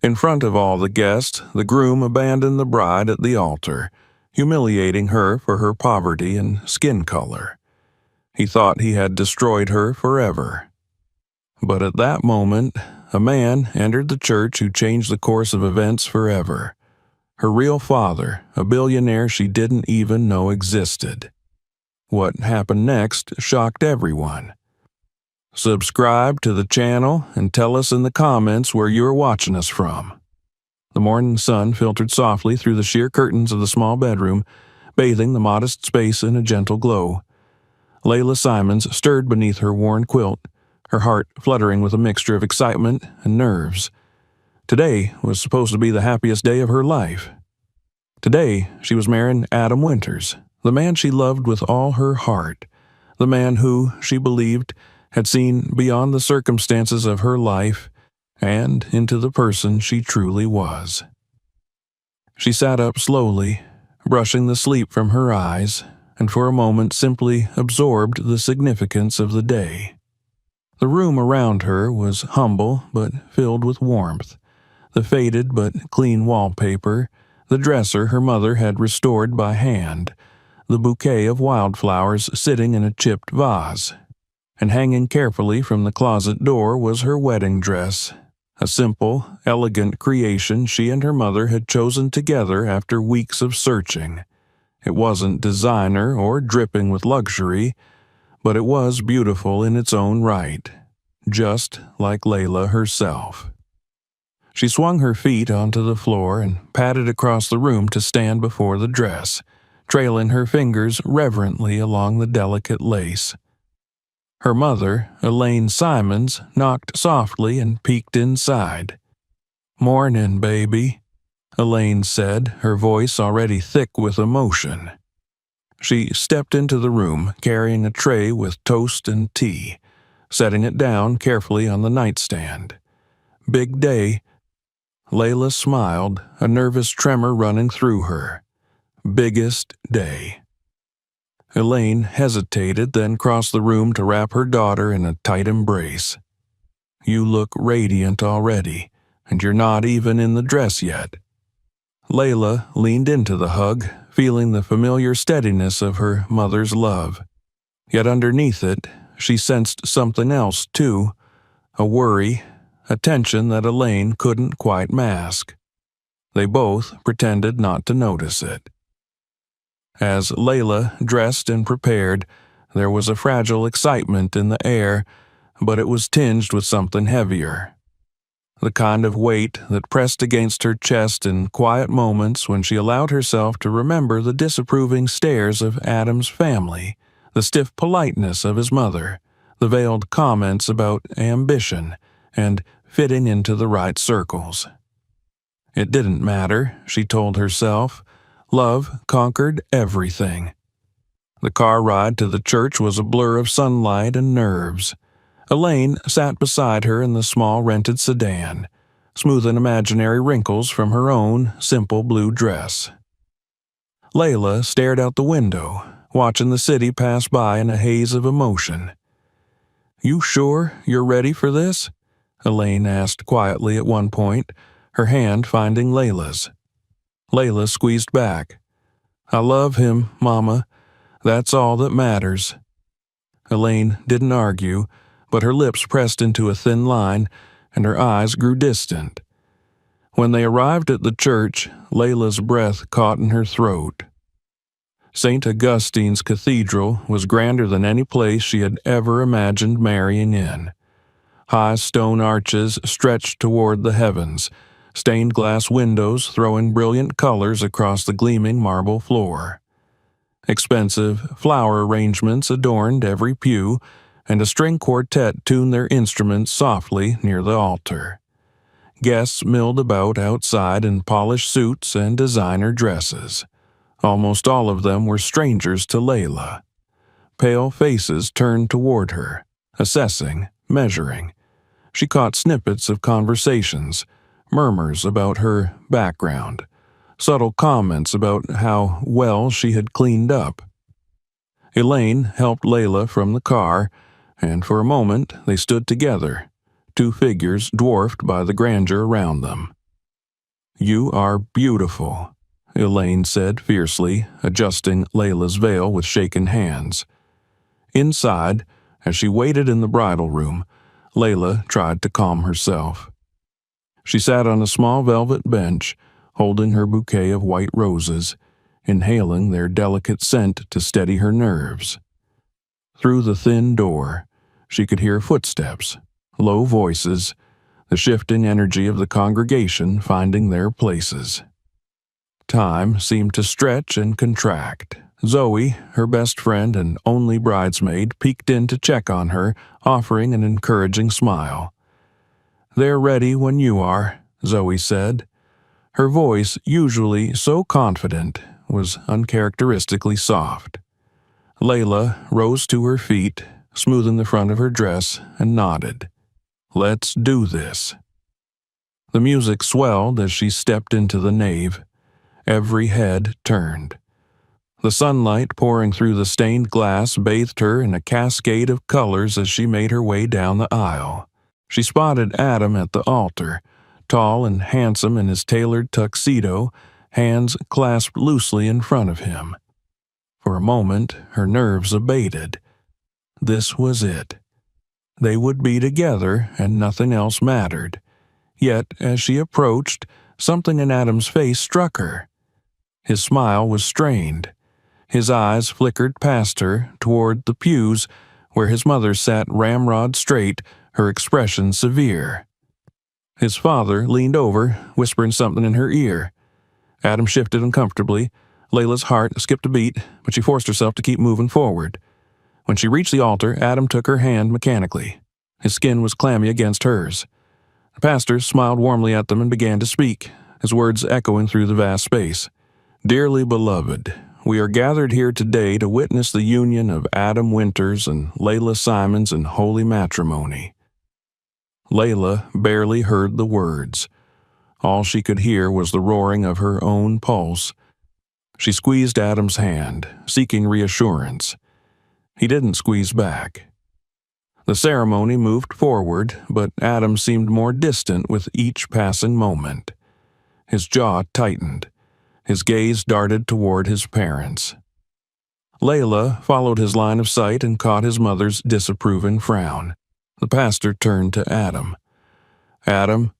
In front of all the guests, the groom abandoned the bride at the altar, humiliating her for her poverty and skin color. He thought he had destroyed her forever. But at that moment, a man entered the church who changed the course of events forever. Her real father, a billionaire she didn't even know existed. What happened next shocked everyone. Subscribe to the channel and tell us in the comments where you're watching us from. The morning sun filtered softly through the sheer curtains of the small bedroom, bathing the modest space in a gentle glow. Layla Simons stirred beneath her worn quilt, her heart fluttering with a mixture of excitement and nerves. Today was supposed to be the happiest day of her life. Today, she was marrying Adam Winters, the man she loved with all her heart, the man who, she believed, had seen beyond the circumstances of her life and into the person she truly was. She sat up slowly, brushing the sleep from her eyes, and for a moment simply absorbed the significance of the day. The room around her was humble but filled with warmth. The faded but clean wallpaper, the dresser her mother had restored by hand, the bouquet of wildflowers sitting in a chipped vase, and hanging carefully from the closet door was her wedding dress, a simple, elegant creation she and her mother had chosen together after weeks of searching. It wasn't designer or dripping with luxury, but it was beautiful in its own right, just like Layla herself. She swung her feet onto the floor and padded across the room to stand before the dress, trailing her fingers reverently along the delicate lace. Her mother, Elaine Simons, knocked softly and peeked inside. "Morning, baby," Elaine said, her voice already thick with emotion. She stepped into the room, carrying a tray with toast and tea, setting it down carefully on the nightstand. "Big day." Layla smiled, a nervous tremor running through her. "Biggest day." Elaine hesitated, then crossed the room to wrap her daughter in a tight embrace. "You look radiant already, and you're not even in the dress yet." Layla leaned into the hug, feeling the familiar steadiness of her mother's love. Yet underneath it, she sensed something else too, a worry, a tension that Elaine couldn't quite mask. They both pretended not to notice it. As Layla dressed and prepared, there was a fragile excitement in the air, but it was tinged with something heavier. The kind of weight that pressed against her chest in quiet moments when she allowed herself to remember the disapproving stares of Adam's family, the stiff politeness of his mother, the veiled comments about ambition and fitting into the right circles. It didn't matter, she told herself. Love conquered everything. The car ride to the church was a blur of sunlight and nerves. Elaine sat beside her in the small rented sedan, smoothing imaginary wrinkles from her own simple blue dress. Layla stared out the window, watching the city pass by in a haze of emotion. "You sure you're ready for this?" Elaine asked quietly at one point, her hand finding Layla's. Layla squeezed back. "I love him, Mama. That's all that matters." Elaine didn't argue, but her lips pressed into a thin line and her eyes grew distant. When they arrived at the church, Layla's breath caught in her throat. St. Augustine's Cathedral was grander than any place she had ever imagined marrying in. High stone arches stretched toward the heavens, stained glass windows throwing brilliant colors across the gleaming marble floor. Expensive flower arrangements adorned every pew, and a string quartet tuned their instruments softly near the altar. Guests milled about outside in polished suits and designer dresses. Almost all of them were strangers to Layla. Pale faces turned toward her, assessing, measuring. She caught snippets of conversations, murmurs about her background, subtle comments about how well she had cleaned up. Elaine helped Layla from the car, and for a moment they stood together, two figures dwarfed by the grandeur around them. "You are beautiful," Elaine said fiercely, adjusting Layla's veil with shaken hands. Inside, as she waited in the bridal room, Layla tried to calm herself. She sat on a small velvet bench, holding her bouquet of white roses, inhaling their delicate scent to steady her nerves. Through the thin door, she could hear footsteps, low voices, the shifting energy of the congregation finding their places. Time seemed to stretch and contract. Zoe, her best friend and only bridesmaid, peeked in to check on her, offering an encouraging smile. "They're ready when you are," Zoe said. Her voice, usually so confident, was uncharacteristically soft. Layla rose to her feet, smoothing the front of her dress, and nodded. "Let's do this." The music swelled as she stepped into the nave. Every head turned. The sunlight pouring through the stained glass bathed her in a cascade of colors as she made her way down the aisle. She spotted Adam at the altar, tall and handsome in his tailored tuxedo, hands clasped loosely in front of him. For a moment, her nerves abated. This was it. They would be together, and nothing else mattered. Yet, as she approached, something in Adam's face struck her. His smile was strained. His eyes flickered past her, toward the pews, where his mother sat ramrod straight, her expression severe. His father leaned over, whispering something in her ear. Adam shifted uncomfortably. Layla's heart skipped a beat, but she forced herself to keep moving forward. When she reached the altar, Adam took her hand mechanically. His skin was clammy against hers. The pastor smiled warmly at them and began to speak, his words echoing through the vast space. "Dearly beloved, we are gathered here today to witness the union of Adam Winters and Layla Simons in holy matrimony." Layla barely heard the words. All she could hear was the roaring of her own pulse. She squeezed Adam's hand, seeking reassurance. He didn't squeeze back. The ceremony moved forward, but Adam seemed more distant with each passing moment. His jaw tightened. His gaze darted toward his parents. Layla followed his line of sight and caught his mother's disapproving frown. The pastor turned to Adam. "Adam,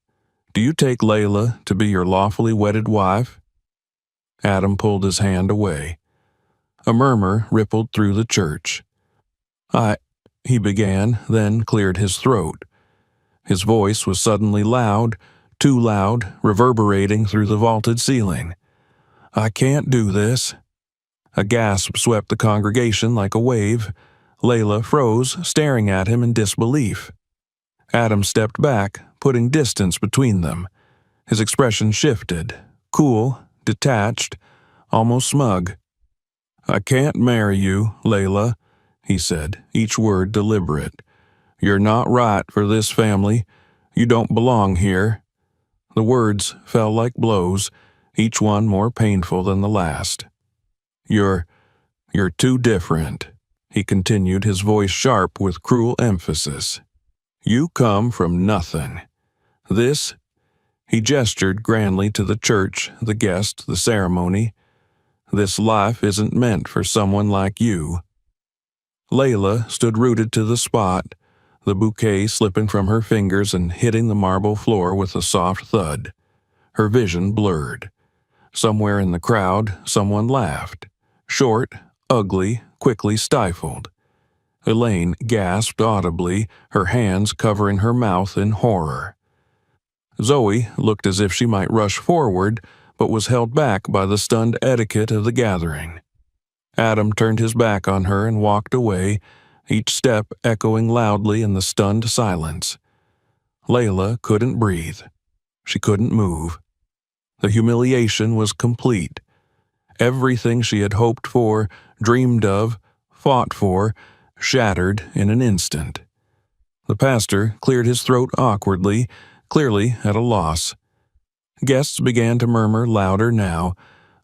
do you take Layla to be your lawfully wedded wife?" Adam pulled his hand away. A murmur rippled through the church. He began, then cleared his throat. His voice was suddenly loud, too loud, reverberating through the vaulted ceiling. "I can't do this." A gasp swept the congregation like a wave. Layla froze, staring at him in disbelief. Adam stepped back, putting distance between them. His expression shifted, cool, detached, almost smug. "I can't marry you, Layla," he said, each word deliberate. "You're not right for this family. You don't belong here." The words fell like blows, each one more painful than the last. You're too different," he continued, his voice sharp with cruel emphasis. "You come from nothing. This," he gestured grandly to the church, the guest, the ceremony, "this life isn't meant for someone like you." Layla stood rooted to the spot, the bouquet slipping from her fingers and hitting the marble floor with a soft thud. Her vision blurred. Somewhere in the crowd, someone laughed. Short, ugly, quickly stifled. Elaine gasped audibly, her hands covering her mouth in horror. Zoe looked as if she might rush forward, but was held back by the stunned etiquette of the gathering. Adam turned his back on her and walked away, each step echoing loudly in the stunned silence. Layla couldn't breathe. She couldn't move. The humiliation was complete. Everything she had hoped for, dreamed of, fought for, shattered in an instant. The pastor cleared his throat awkwardly, clearly at a loss. Guests began to murmur louder now,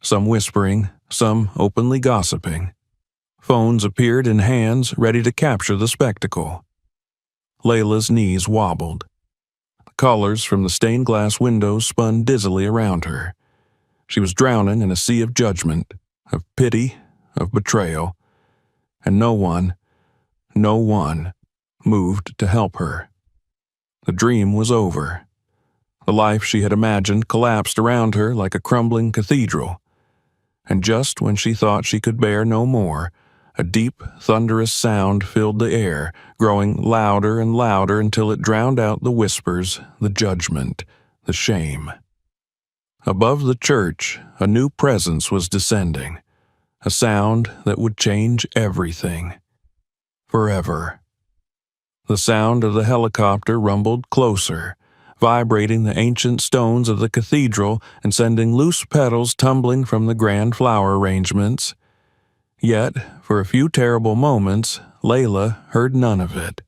some whispering, some openly gossiping. Phones appeared in hands ready to capture the spectacle. Layla's knees wobbled. The Colors from the stained glass windows spun dizzily around her. She was drowning in a sea of judgment, of pity, of betrayal, and no one moved to help her. The dream was over. The life she had imagined collapsed around her like a crumbling cathedral. And just when she thought she could bear no more, a deep, thunderous sound filled the air, growing louder and louder until it drowned out the whispers, the judgment, the shame. Above the church, a new presence was descending, a sound that would change everything. Forever. The sound of the helicopter rumbled closer, vibrating the ancient stones of the cathedral and sending loose petals tumbling from the grand flower arrangements. Yet, for a few terrible moments, Layla heard none of it.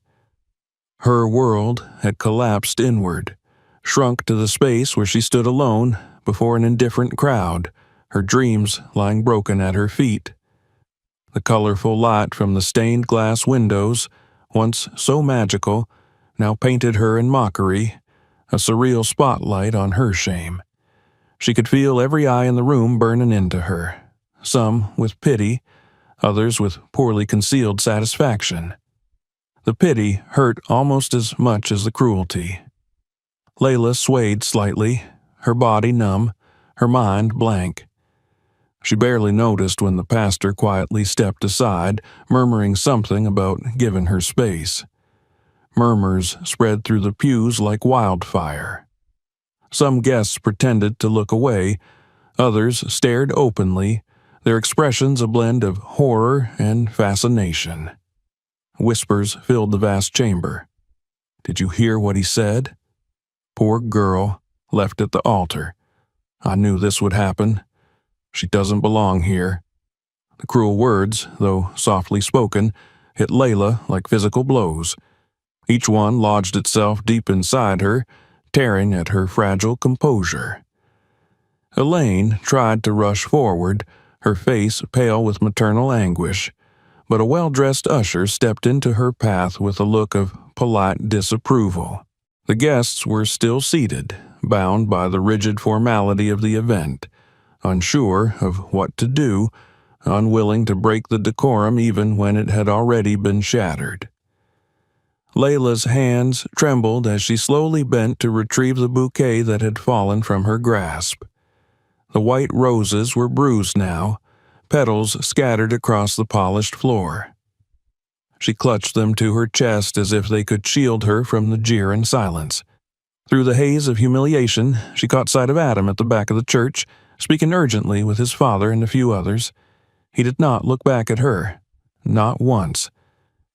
Her world had collapsed inward, shrunk to the space where she stood alone before an indifferent crowd, her dreams lying broken at her feet. The colorful light from the stained glass windows, once so magical, now painted her in mockery, a surreal spotlight on her shame. She could feel every eye in the room burning into her, some with pity, others with poorly concealed satisfaction. The pity hurt almost as much as the cruelty. Layla swayed slightly, her body numb, her mind blank. She barely noticed when the pastor quietly stepped aside, murmuring something about giving her space. Murmurs spread through the pews like wildfire. Some guests pretended to look away, others stared openly, their expressions a blend of horror and fascination. Whispers filled the vast chamber. "Did you hear what he said?" "Poor girl, left at the altar. I knew this would happen. She doesn't belong here." The cruel words, though softly spoken, hit Layla like physical blows. Each one lodged itself deep inside her, tearing at her fragile composure. Elaine tried to rush forward, her face pale with maternal anguish, but a well-dressed usher stepped into her path with a look of polite disapproval. The guests were still seated, bound by the rigid formality of the event, unsure of what to do, unwilling to break the decorum even when it had already been shattered. Layla's hands trembled as she slowly bent to retrieve the bouquet that had fallen from her grasp. The white roses were bruised now, petals scattered across the polished floor. She clutched them to her chest as if they could shield her from the jeer and silence. Through the haze of humiliation, she caught sight of Adam at the back of the church, speaking urgently with his father and a few others. He did not look back at her, not once.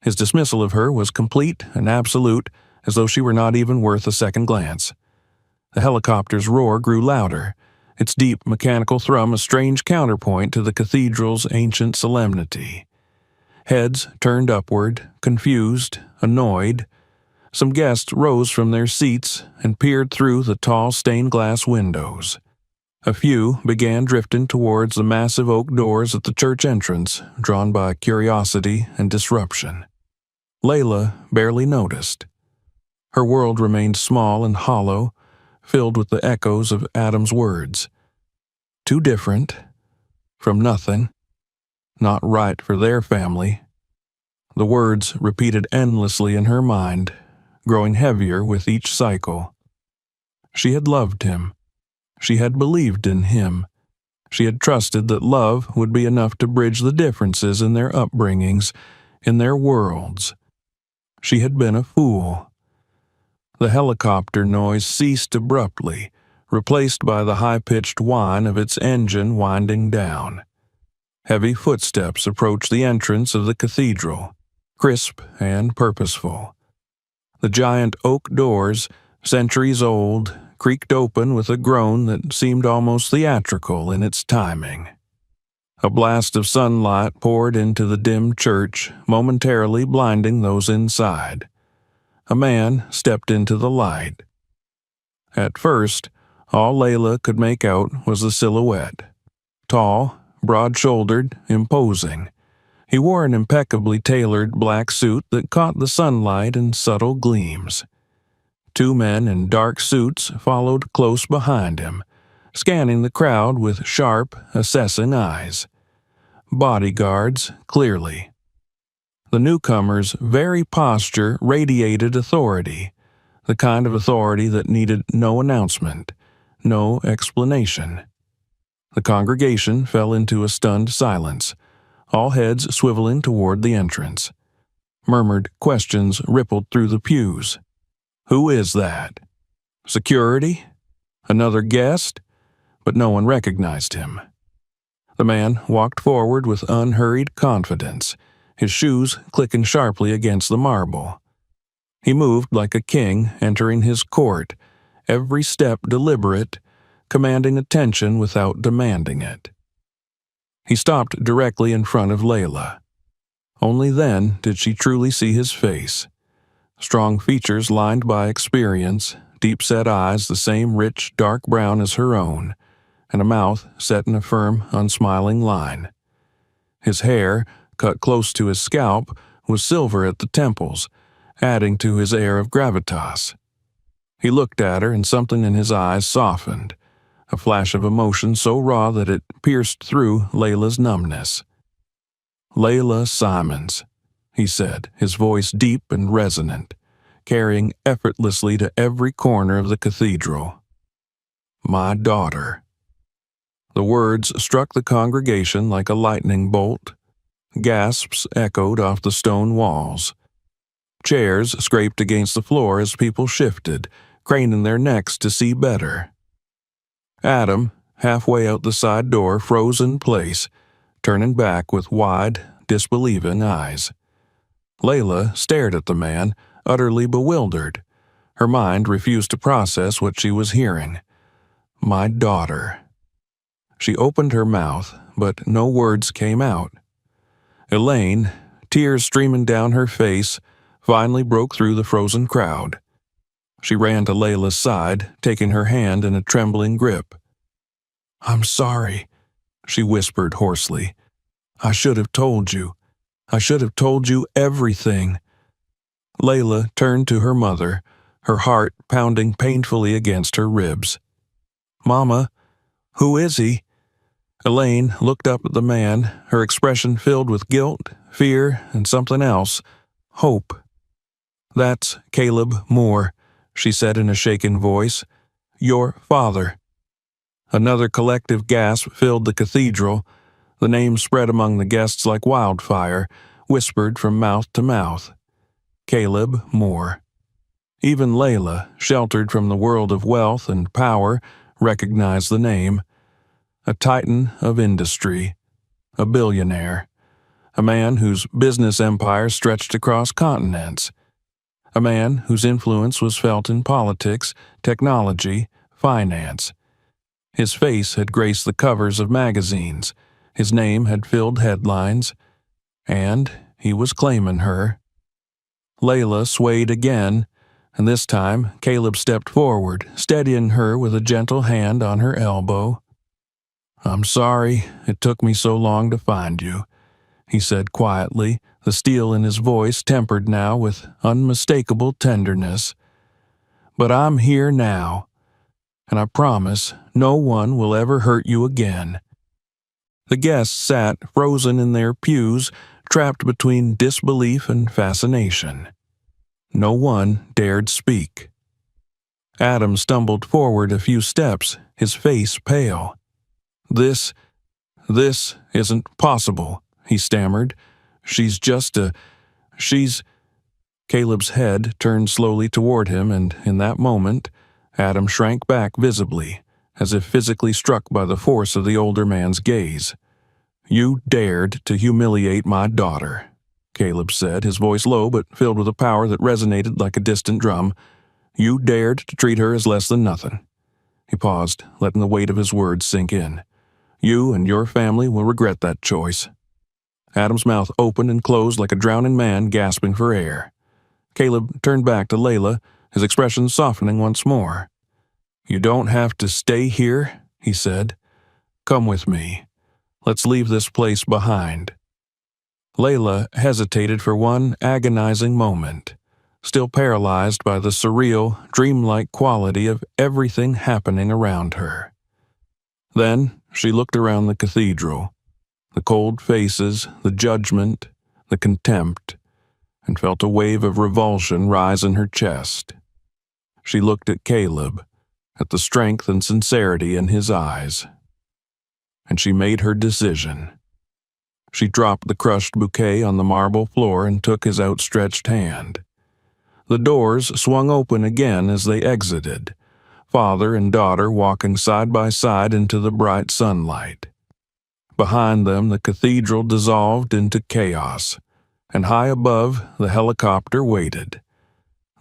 His dismissal of her was complete and absolute, as though she were not even worth a second glance. The helicopter's roar grew louder, its deep mechanical thrum a strange counterpoint to the cathedral's ancient solemnity. Heads turned upward, confused, annoyed. Some guests rose from their seats and peered through the tall stained-glass windows. A few began drifting towards the massive oak doors at the church entrance, drawn by curiosity and disruption. Layla barely noticed. Her world remained small and hollow, filled with the echoes of Adam's words. Too different, from nothing, not right for their family. The words repeated endlessly in her mind, growing heavier with each cycle. She had loved him. She had believed in him. She had trusted that love would be enough to bridge the differences in their upbringings, in their worlds. She had been a fool. The helicopter noise ceased abruptly, replaced by the high-pitched whine of its engine winding down. Heavy footsteps approached the entrance of the cathedral, crisp and purposeful. The giant oak doors, centuries old, creaked open with a groan that seemed almost theatrical in its timing. A blast of sunlight poured into the dim church, momentarily blinding those inside. A man stepped into the light. At first, all Layla could make out was the silhouette. Tall, broad-shouldered, imposing. He wore an impeccably tailored black suit that caught the sunlight in subtle gleams. Two men in dark suits followed close behind him, scanning the crowd with sharp, assessing eyes. Bodyguards, clearly. The newcomer's very posture radiated authority, the kind of authority that needed no announcement, no explanation. The congregation fell into a stunned silence, all heads swiveling toward the entrance. Murmured questions rippled through the pews. Who is that? Security? Another guest? But no one recognized him. The man walked forward with unhurried confidence, his shoes clicking sharply against the marble. He moved like a king entering his court, every step deliberate, commanding attention without demanding it. He stopped directly in front of Layla. Only then did she truly see his face. Strong features lined by experience, deep-set eyes the same rich, dark brown as her own, and a mouth set in a firm, unsmiling line. His hair, cut close to his scalp, was silver at the temples, adding to his air of gravitas. He looked at her and something in his eyes softened, a flash of emotion so raw that it pierced through Layla's numbness. Layla Simons, he said, his voice deep and resonant, carrying effortlessly to every corner of the cathedral. My daughter. The words struck the congregation like a lightning bolt. Gasps echoed off the stone walls. Chairs scraped against the floor as people shifted, craning their necks to see better. Adam, halfway out the side door, froze in place, turning back with wide, disbelieving eyes. Layla stared at the man, utterly bewildered. Her mind refused to process what she was hearing. My daughter. She opened her mouth, but no words came out. Elaine, tears streaming down her face, finally broke through the frozen crowd. She ran to Layla's side, taking her hand in a trembling grip. I'm sorry, she whispered hoarsely. I should have told you. I should have told you everything. Layla turned to her mother, her heart pounding painfully against her ribs. Mama, who is he? Elaine looked up at the man, her expression filled with guilt, fear, and something else, hope. That's Caleb Moore, she said in a shaken voice. Your father. Another collective gasp filled the cathedral. The name spread among the guests like wildfire, whispered from mouth to mouth. Caleb Moore. Even Layla, sheltered from the world of wealth and power, recognized the name. A titan of industry, a billionaire, a man whose business empire stretched across continents, a man whose influence was felt in politics, technology, finance. His face had graced the covers of magazines, his name had filled headlines, and he was claiming her. Layla swayed again, and this time Caleb stepped forward, steadying her with a gentle hand on her elbow. I'm sorry it took me so long to find you, he said quietly, the steel in his voice tempered now with unmistakable tenderness. But I'm here now, and I promise no one will ever hurt you again. The guests sat frozen in their pews, trapped between disbelief and fascination. No one dared speak. Adam stumbled forward a few steps, his face pale. This isn't possible, he stammered. She's. Caleb's head turned slowly toward him, and in that moment, Adam shrank back visibly, as if physically struck by the force of the older man's gaze. You dared to humiliate my daughter, Caleb said, his voice low but filled with a power that resonated like a distant drum. You dared to treat her as less than nothing. He paused, letting the weight of his words sink in. You and your family will regret that choice. Adam's mouth opened and closed like a drowning man gasping for air. Caleb turned back to Layla, his expression softening once more. You don't have to stay here, he said. Come with me. Let's leave this place behind. Layla hesitated for one agonizing moment. still paralyzed by the surreal, dreamlike quality of everything happening around her. Then she looked around the cathedral, the cold faces, the judgment, the contempt, and felt a wave of revulsion rise in her chest. She looked at Caleb, at the strength and sincerity in his eyes. And she made her decision. She dropped the crushed bouquet on the marble floor and took his outstretched hand. The doors swung open again as they exited, father and daughter walking side by side into the bright sunlight. Behind them, the cathedral dissolved into chaos, and high above, the helicopter waited.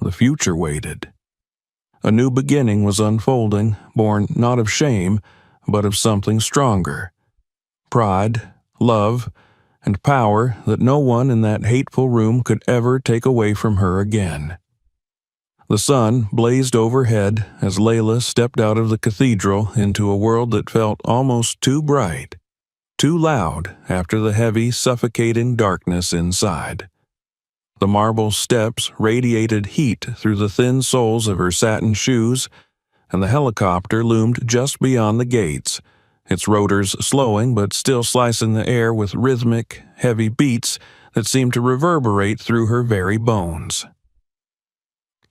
The future waited. A new beginning was unfolding, born not of shame, but of something stronger. Pride, love, and power that no one in that hateful room could ever take away from her again. The sun blazed overhead as Layla stepped out of the cathedral into a world that felt almost too bright, too loud after the heavy, suffocating darkness inside. The marble steps radiated heat through the thin soles of her satin shoes, and the helicopter loomed just beyond the gates, its rotors slowing but still slicing the air with rhythmic, heavy beats that seemed to reverberate through her very bones.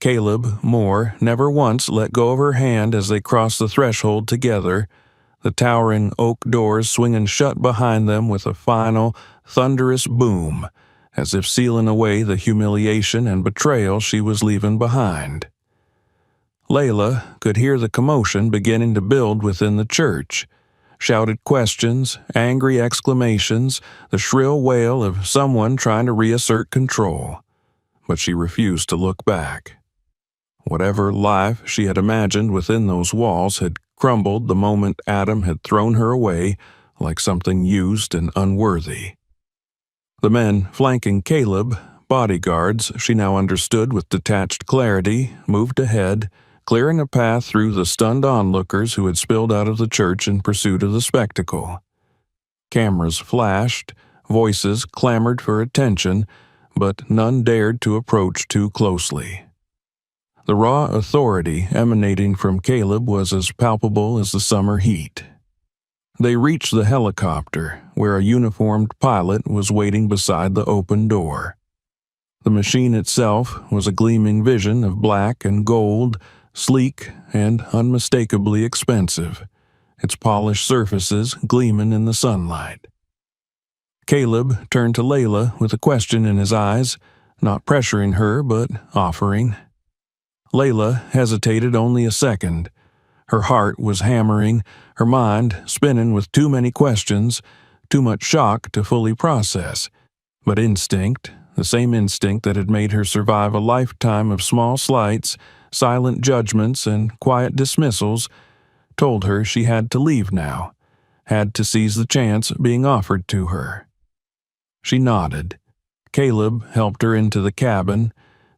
Caleb Moore never once let go of her hand as they crossed the threshold together, the towering oak doors swinging shut behind them with a final, thunderous boom, as if sealing away the humiliation and betrayal she was leaving behind. Layla could hear the commotion beginning to build within the church. Shouted questions, angry exclamations, the shrill wail of someone trying to reassert control. But she refused to look back. Whatever life she had imagined within those walls had crumbled the moment Adam had thrown her away like something used and unworthy. The men flanking Caleb, bodyguards she now understood with detached clarity, moved ahead, clearing a path through the stunned onlookers who had spilled out of the church in pursuit of the spectacle. Cameras flashed, voices clamored for attention, but none dared to approach too closely. The raw authority emanating from Caleb was as palpable as the summer heat. They reached the helicopter, where a uniformed pilot was waiting beside the open door. The machine itself was a gleaming vision of black and gold, sleek and unmistakably expensive, its polished surfaces gleaming in the sunlight. Caleb turned to Layla with a question in his eyes, not pressuring her but offering. Layla hesitated only a second. Her heart was hammering, her mind spinning with too many questions, too much shock to fully process. But instinct, the same instinct that had made her survive a lifetime of small slights, silent judgments, and quiet dismissals, told her she had to leave now, had to seize the chance being offered to her. She nodded. Caleb helped her into the cabin,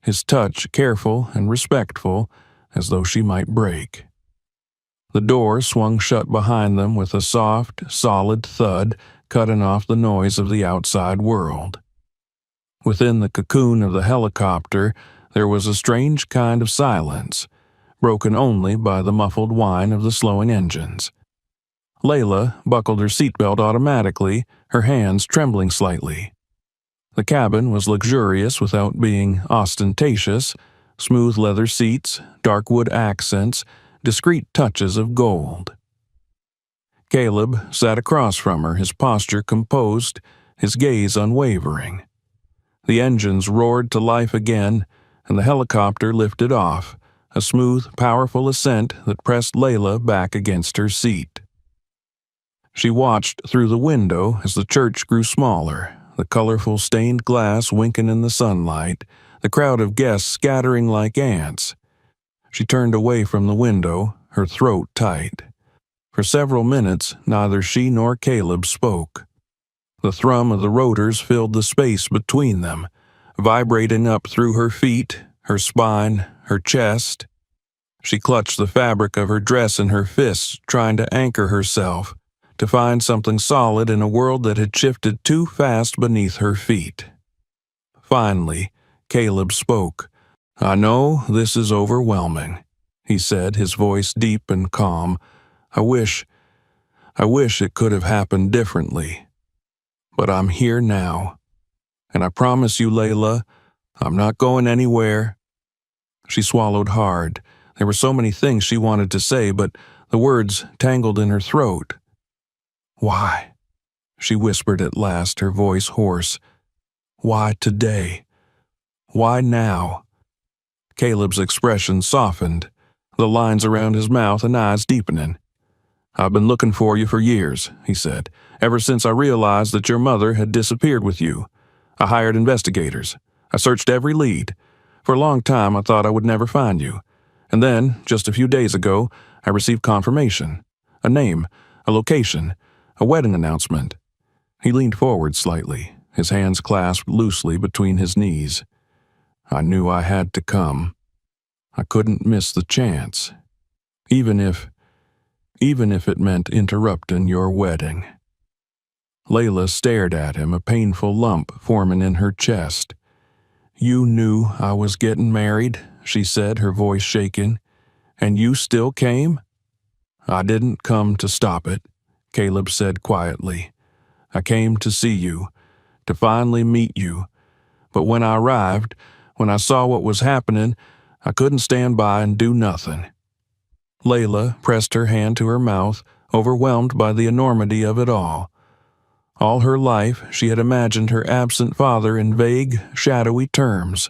his touch careful and respectful, as though she might break. The door swung shut behind them with a soft, solid thud, cutting off the noise of the outside world. Within the cocoon of the helicopter, there was a strange kind of silence, broken only by the muffled whine of the slowing engines. Layla buckled her seatbelt automatically, her hands trembling slightly. The cabin was luxurious without being ostentatious, smooth leather seats, dark wood accents, discreet touches of gold. Caleb sat across from her, his posture composed, his gaze unwavering. The engines roared to life again, and the helicopter lifted off, a smooth, powerful ascent that pressed Layla back against her seat. She watched through the window as the church grew smaller, the colorful stained glass winking in the sunlight, the crowd of guests scattering like ants. She turned away from the window, her throat tight. For several minutes, neither she nor Caleb spoke. The thrum of the rotors filled the space between them, vibrating up through her feet, her spine, her chest. She clutched the fabric of her dress in her fists, trying to anchor herself, to find something solid in a world that had shifted too fast beneath her feet. Finally, Caleb spoke, "I know this is overwhelming," he said, his voice deep and calm. I wish it could have happened differently. But I'm here now. And I promise you, Layla, I'm not going anywhere." She swallowed hard. There were so many things she wanted to say, but the words tangled in her throat. "Why?" she whispered at last, her voice hoarse. "Why today? Why now?" Caleb's expression softened, the lines around his mouth and eyes deepening. "I've been looking for you for years," he said, "ever since I realized that your mother had disappeared with you. I hired investigators. I searched every lead. For a long time, I thought I would never find you. And then, just a few days ago, I received confirmation. A name, a location, a wedding announcement." He leaned forward slightly, his hands clasped loosely between his knees. "I knew I had to come. I couldn't miss the chance. Even if it meant interrupting your wedding." Layla stared at him, a painful lump forming in her chest. "You knew I was getting married," she said, her voice shaking. "And you still came?" "I didn't come to stop it," Caleb said quietly. "I came to see you, to finally meet you. But when I arrived, when I saw what was happening, I couldn't stand by and do nothing." Layla pressed her hand to her mouth, overwhelmed by the enormity of it all. All her life, she had imagined her absent father in vague, shadowy terms.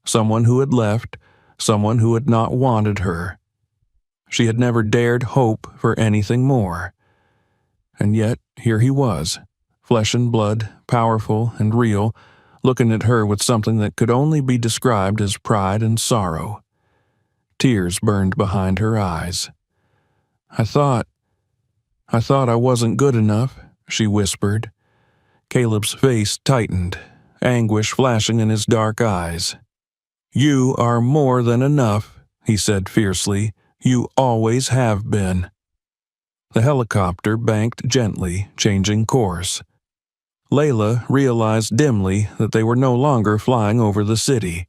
Someone who had left, someone who had not wanted her. She had never dared hope for anything more. And yet, here he was, flesh and blood, powerful and real, looking at her with something that could only be described as pride and sorrow. Tears burned behind her eyes. I thought I wasn't good enough," she whispered. Caleb's face tightened, anguish flashing in his dark eyes. "You are more than enough," he said fiercely. "You always have been." The helicopter banked gently, changing course. Layla realized dimly that they were no longer flying over the city.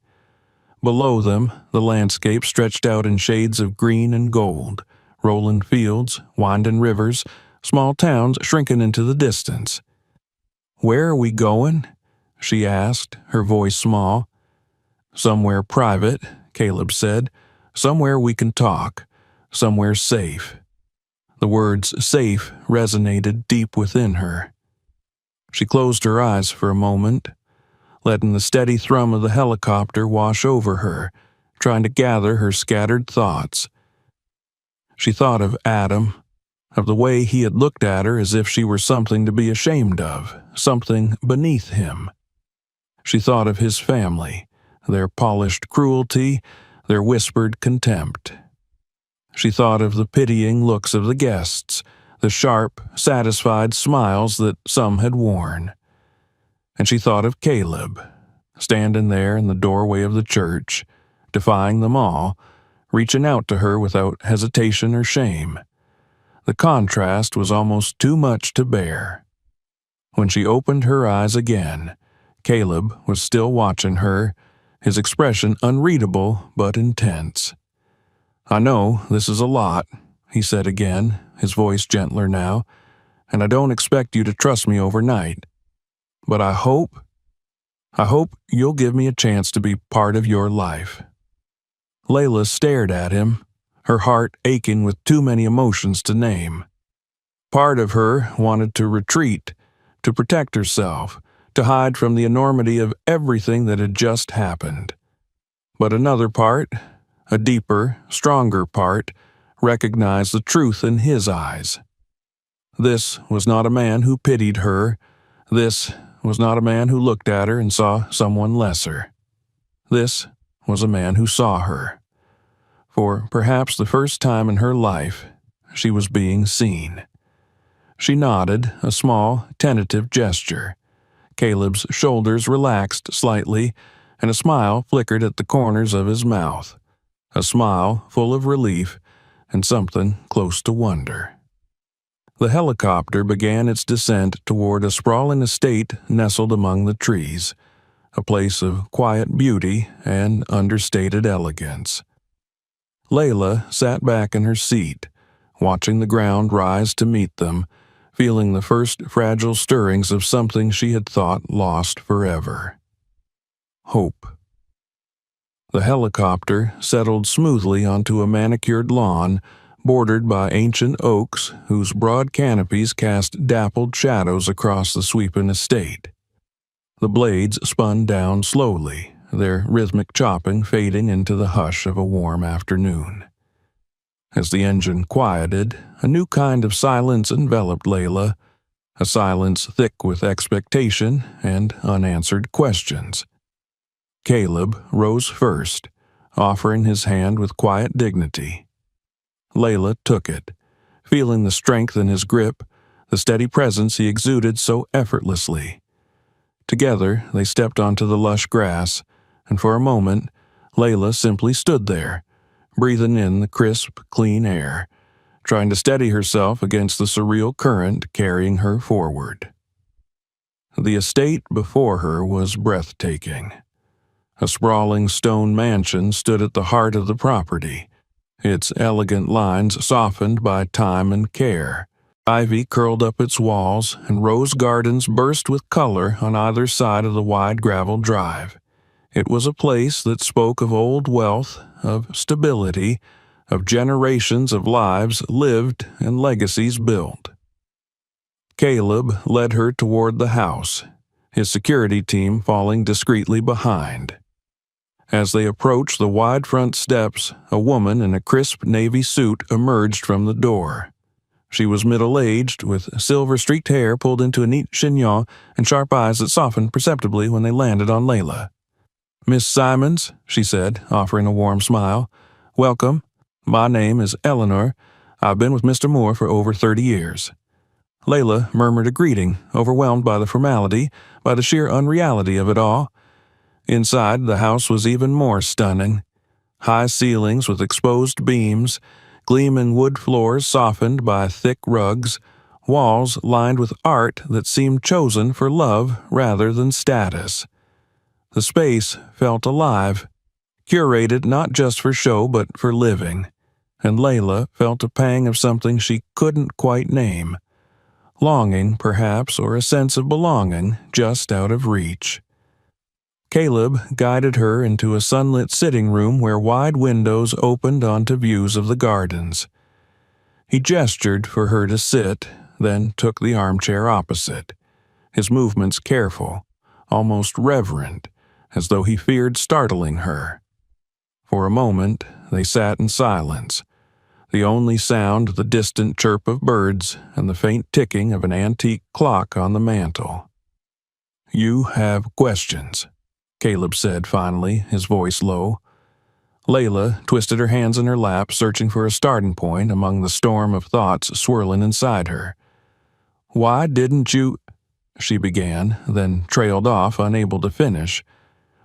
Below them, the landscape stretched out in shades of green and gold, rolling fields, winding rivers, small towns shrinking into the distance. "Where are we going?" she asked, her voice small. "Somewhere private," Caleb said. "Somewhere we can talk. Somewhere safe." The words safe resonated deep within her. She closed her eyes for a moment, letting the steady thrum of the helicopter wash over her, trying to gather her scattered thoughts. She thought of Adam, of the way he had looked at her as if she were something to be ashamed of, something beneath him. She thought of his family, their polished cruelty, their whispered contempt. She thought of the pitying looks of the guests, the sharp, satisfied smiles that some had worn. And she thought of Caleb, standing there in the doorway of the church, defying them all, reaching out to her without hesitation or shame. The contrast was almost too much to bear. When she opened her eyes again, Caleb was still watching her, his expression unreadable but intense. "I know this is a lot," he said again, his voice gentler now, "and I don't expect you to trust me overnight. But I hope you'll give me a chance to be part of your life." Layla stared at him, her heart aching with too many emotions to name. Part of her wanted to retreat, to protect herself, to hide from the enormity of everything that had just happened. But another part, a deeper, stronger part, recognized the truth in his eyes. This was not a man who pitied her. This was not a man who looked at her and saw someone lesser. This was a man who saw her. For perhaps the first time in her life, she was being seen. She nodded, a small, tentative gesture. Caleb's shoulders relaxed slightly, and a smile flickered at the corners of his mouth. A smile full of relief and something close to wonder. The helicopter began its descent toward a sprawling estate nestled among the trees. a place of quiet beauty and understated elegance. Layla sat back in her seat, watching the ground rise to meet them, feeling the first fragile stirrings of something she had thought lost forever. Hope. The helicopter settled smoothly onto a manicured lawn, bordered by ancient oaks whose broad canopies cast dappled shadows across the sweeping estate. The blades spun down slowly, their rhythmic chopping fading into the hush of a warm afternoon. As the engine quieted, a new kind of silence enveloped Layla, a silence thick with expectation and unanswered questions. Caleb rose first, offering his hand with quiet dignity. Layla took it, feeling the strength in his grip, the steady presence he exuded so effortlessly. Together, they stepped onto the lush grass, and for a moment, Layla simply stood there, breathing in the crisp, clean air, trying to steady herself against the surreal current carrying her forward. The estate before her was breathtaking. A sprawling stone mansion stood at the heart of the property, its elegant lines softened by time and care. Ivy curled up its walls, and rose gardens burst with color on either side of the wide gravel drive. It was a place that spoke of old wealth, of stability, of generations of lives lived and legacies built. Caleb led her toward the house, his security team falling discreetly behind. As they approached the wide front steps, a woman in a crisp navy suit emerged from the door. She was middle-aged, with silver-streaked hair pulled into a neat chignon and sharp eyes that softened perceptibly when they landed on Layla. "Miss Simons," she said, offering a warm smile. "Welcome. My name is Eleanor. I've been with Mr. Moore for over 30 years. Layla murmured a greeting, overwhelmed by the formality, by the sheer unreality of it all. Inside, the house was even more stunning. High ceilings with exposed beams, gleaming wood floors softened by thick rugs, walls lined with art that seemed chosen for love rather than status. The space felt alive, curated not just for show but for living, and Layla felt a pang of something she couldn't quite name. Longing, perhaps, or a sense of belonging just out of reach. Caleb guided her into a sunlit sitting room where wide windows opened onto views of the gardens. He gestured for her to sit, then took the armchair opposite, his movements careful, almost reverent, as though he feared startling her. For a moment, they sat in silence, the only sound the distant chirp of birds and the faint ticking of an antique clock on the mantel. "You have questions," Caleb said finally, his voice low. Layla twisted her hands in her lap, searching for a starting point among the storm of thoughts swirling inside her. "Why didn't you—" she began, then trailed off, unable to finish.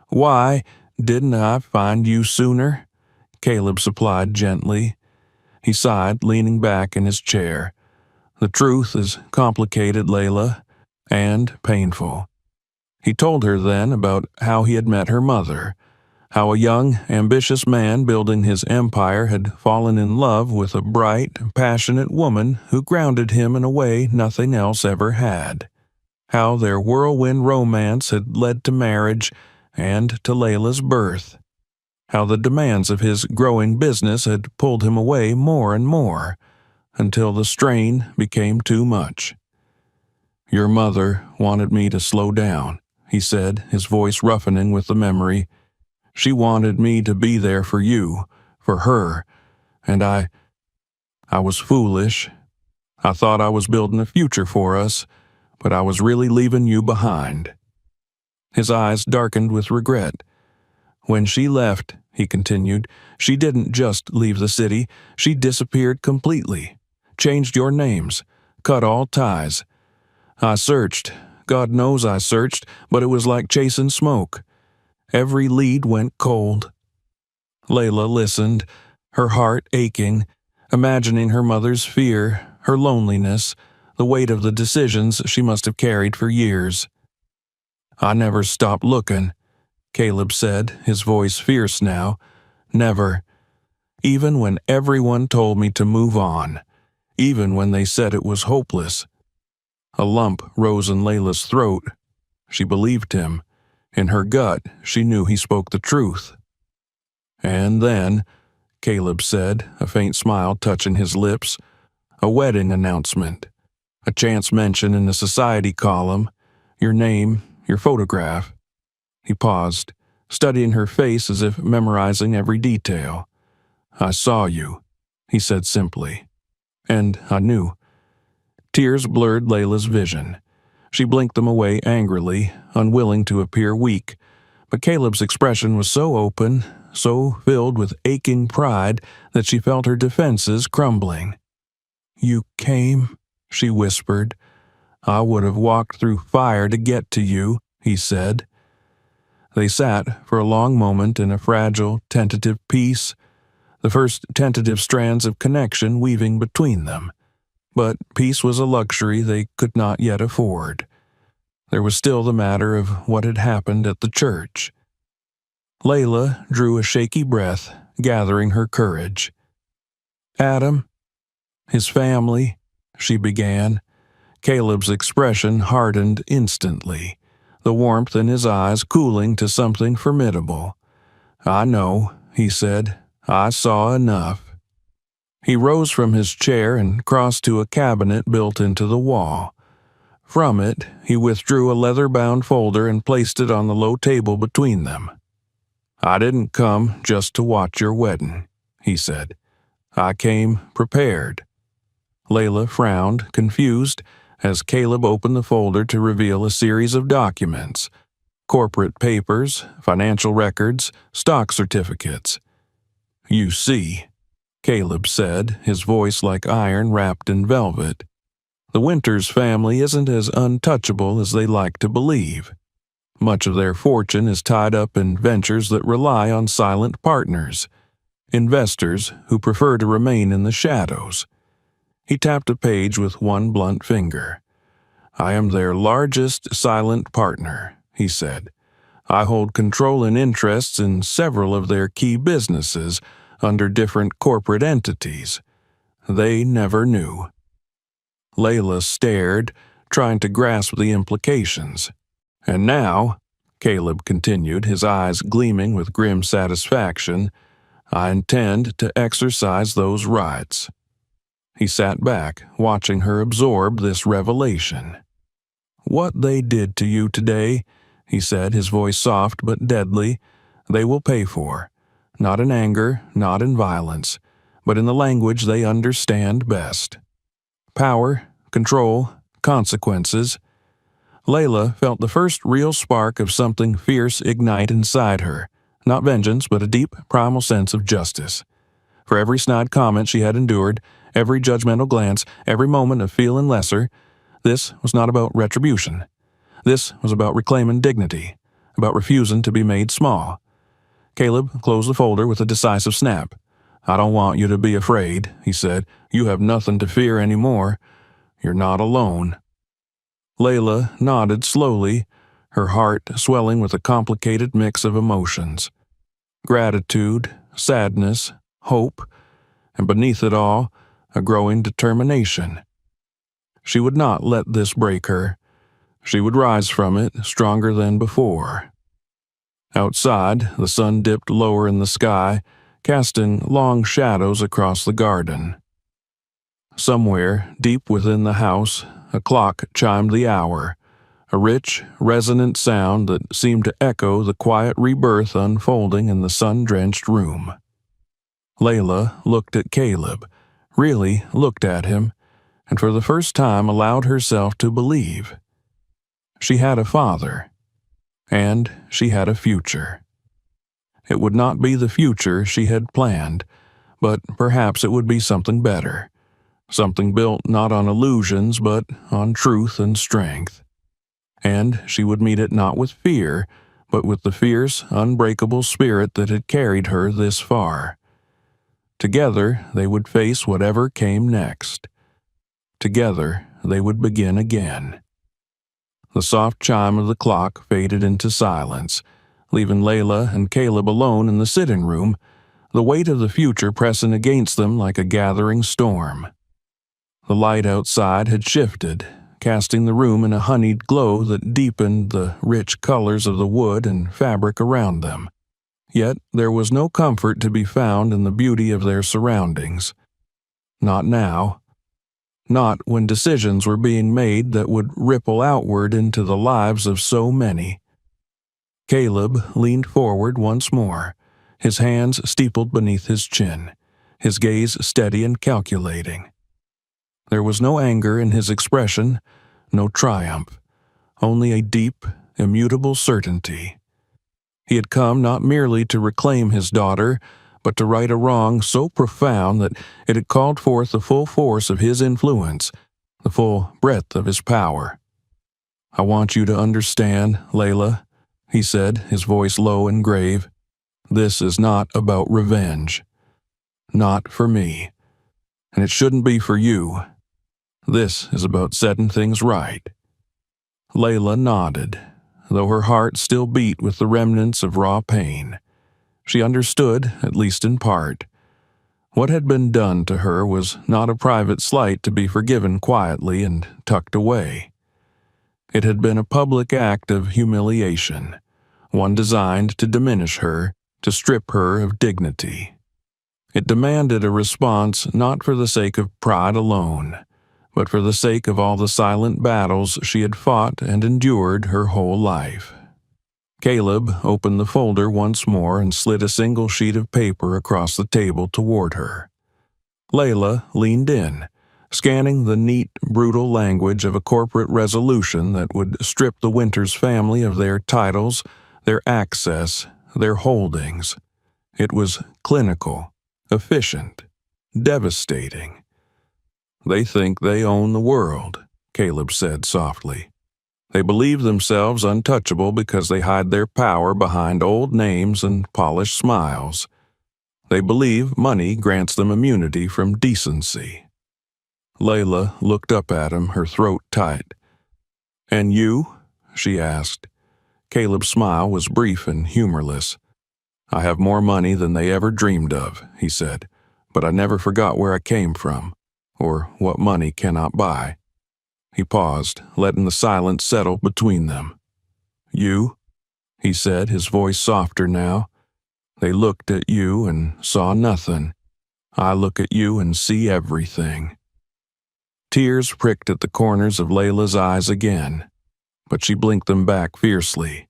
"Why didn't I find you sooner?" Caleb supplied gently. He sighed, leaning back in his chair. "The truth is complicated, Layla, and painful." He told her then about how he had met her mother, how a young, ambitious man building his empire had fallen in love with a bright, passionate woman who grounded him in a way nothing else ever had, how their whirlwind romance had led to marriage and to Layla's birth, how the demands of his growing business had pulled him away more and more, until the strain became too much. "Your mother wanted me to slow down," he said, his voice roughening with the memory. "She wanted me to be there for you, for her, and I was foolish. I thought I was building a future for us, but I was really leaving you behind." His eyes darkened with regret. "When she left," he continued, "she didn't just leave the city, she disappeared completely, changed your names, cut all ties. I searched, God knows I searched, but it was like chasing smoke. Every lead went cold." Layla listened, her heart aching, imagining her mother's fear, her loneliness, the weight of the decisions she must have carried for years. I never stopped looking, Caleb said, his voice fierce now. Never. Even when everyone told me to move on. Even when they said it was hopeless. A lump rose in Layla's throat. She believed him. In her gut, she knew he spoke the truth. And then, Caleb said, a faint smile touching his lips, a wedding announcement. A chance mention in the society column. Your name, your photograph. He paused, studying her face as if memorizing every detail. I saw you, he said simply. And I knew. Tears blurred Layla's vision. She blinked them away angrily, unwilling to appear weak, but Caleb's expression was so open, so filled with aching pride, that she felt her defenses crumbling. You came, she whispered. I would have walked through fire to get to you, he said. They sat for a long moment in a fragile, tentative peace, the first tentative strands of connection weaving between them. But peace was a luxury they could not yet afford. There was still the matter of what had happened at the church. Layla drew a shaky breath, gathering her courage. Adam, his family, she began. Caleb's expression hardened instantly, the warmth in his eyes cooling to something formidable. I know, he said. I saw enough. He rose from his chair and crossed to a cabinet built into the wall. From it, he withdrew a leather-bound folder and placed it on the low table between them. I didn't come just to watch your wedding, he said. I came prepared. Layla frowned, confused, as Caleb opened the folder to reveal a series of documents. Corporate papers, financial records, stock certificates. You see, Caleb said, his voice like iron wrapped in velvet. The Winters family isn't as untouchable as they like to believe. Much of their fortune is tied up in ventures that rely on silent partners, investors who prefer to remain in the shadows. He tapped a page with one blunt finger. I am their largest silent partner, he said. I hold control and interests in several of their key businesses under different corporate entities. They never knew. Layla stared, trying to grasp the implications. And now, Caleb continued, his eyes gleaming with grim satisfaction, I intend to exercise those rights. He sat back, watching her absorb this revelation. What they did to you today, he said, his voice soft but deadly, they will pay for. Not in anger, not in violence, but in the language they understand best. Power, control, consequences. Layla felt the first real spark of something fierce ignite inside her, not vengeance, but a deep, primal sense of justice. For every snide comment she had endured, every judgmental glance, every moment of feeling lesser, this was not about retribution. This was about reclaiming dignity, about refusing to be made small. Caleb closed the folder with a decisive snap. I don't want you to be afraid, he said. You have nothing to fear anymore. You're not alone. Layla nodded slowly, her heart swelling with a complicated mix of emotions. Gratitude, sadness, hope, and beneath it all, a growing determination. She would not let this break her. She would rise from it stronger than before. Outside, the sun dipped lower in the sky, casting long shadows across the garden. Somewhere, deep within the house, a clock chimed the hour, a rich, resonant sound that seemed to echo the quiet rebirth unfolding in the sun-drenched room. Layla looked at Caleb, really looked at him, and for the first time allowed herself to believe. She had a father, and she had a future. It would not be the future she had planned, but perhaps it would be something better, something built not on illusions but on truth and strength. And she would meet it not with fear, but with the fierce, unbreakable spirit that had carried her this far. Together they would face whatever came next. Together they would begin again. The soft chime of the clock faded into silence, leaving Layla and Caleb alone in the sitting room, the weight of the future pressing against them like a gathering storm. The light outside had shifted, casting the room in a honeyed glow that deepened the rich colors of the wood and fabric around them. Yet there was no comfort to be found in the beauty of their surroundings. Not now. Not when decisions were being made that would ripple outward into the lives of so many. Caleb leaned forward once more, his hands steepled beneath his chin, his gaze steady and calculating. There was no anger in his expression, no triumph, only a deep, immutable certainty. He had come not merely to reclaim his daughter, but to right a wrong so profound that it had called forth the full force of his influence, the full breadth of his power. "I want you to understand, Layla," he said, his voice low and grave. "This is not about revenge. Not for me. And it shouldn't be for you. This is about setting things right." Layla nodded, though her heart still beat with the remnants of raw pain. She understood, at least in part. What had been done to her was not a private slight to be forgiven quietly and tucked away. It had been a public act of humiliation, one designed to diminish her, to strip her of dignity. It demanded a response not for the sake of pride alone, but for the sake of all the silent battles she had fought and endured her whole life. Caleb opened the folder once more and slid a single sheet of paper across the table toward her. Layla leaned in, scanning the neat, brutal language of a corporate resolution that would strip the Winters family of their titles, their access, their holdings. It was clinical, efficient, devastating. "They think they own the world," Caleb said softly. "They believe themselves untouchable because they hide their power behind old names and polished smiles. They believe money grants them immunity from decency." Layla looked up at him, her throat tight. "And you?" she asked. Caleb's smile was brief and humorless. "I have more money than they ever dreamed of," he said, "but I never forgot where I came from, or what money cannot buy." He paused, letting the silence settle between them. "You?" he said, his voice softer now. "They looked at you and saw nothing. I look at you and see everything." Tears pricked at the corners of Layla's eyes again, but she blinked them back fiercely.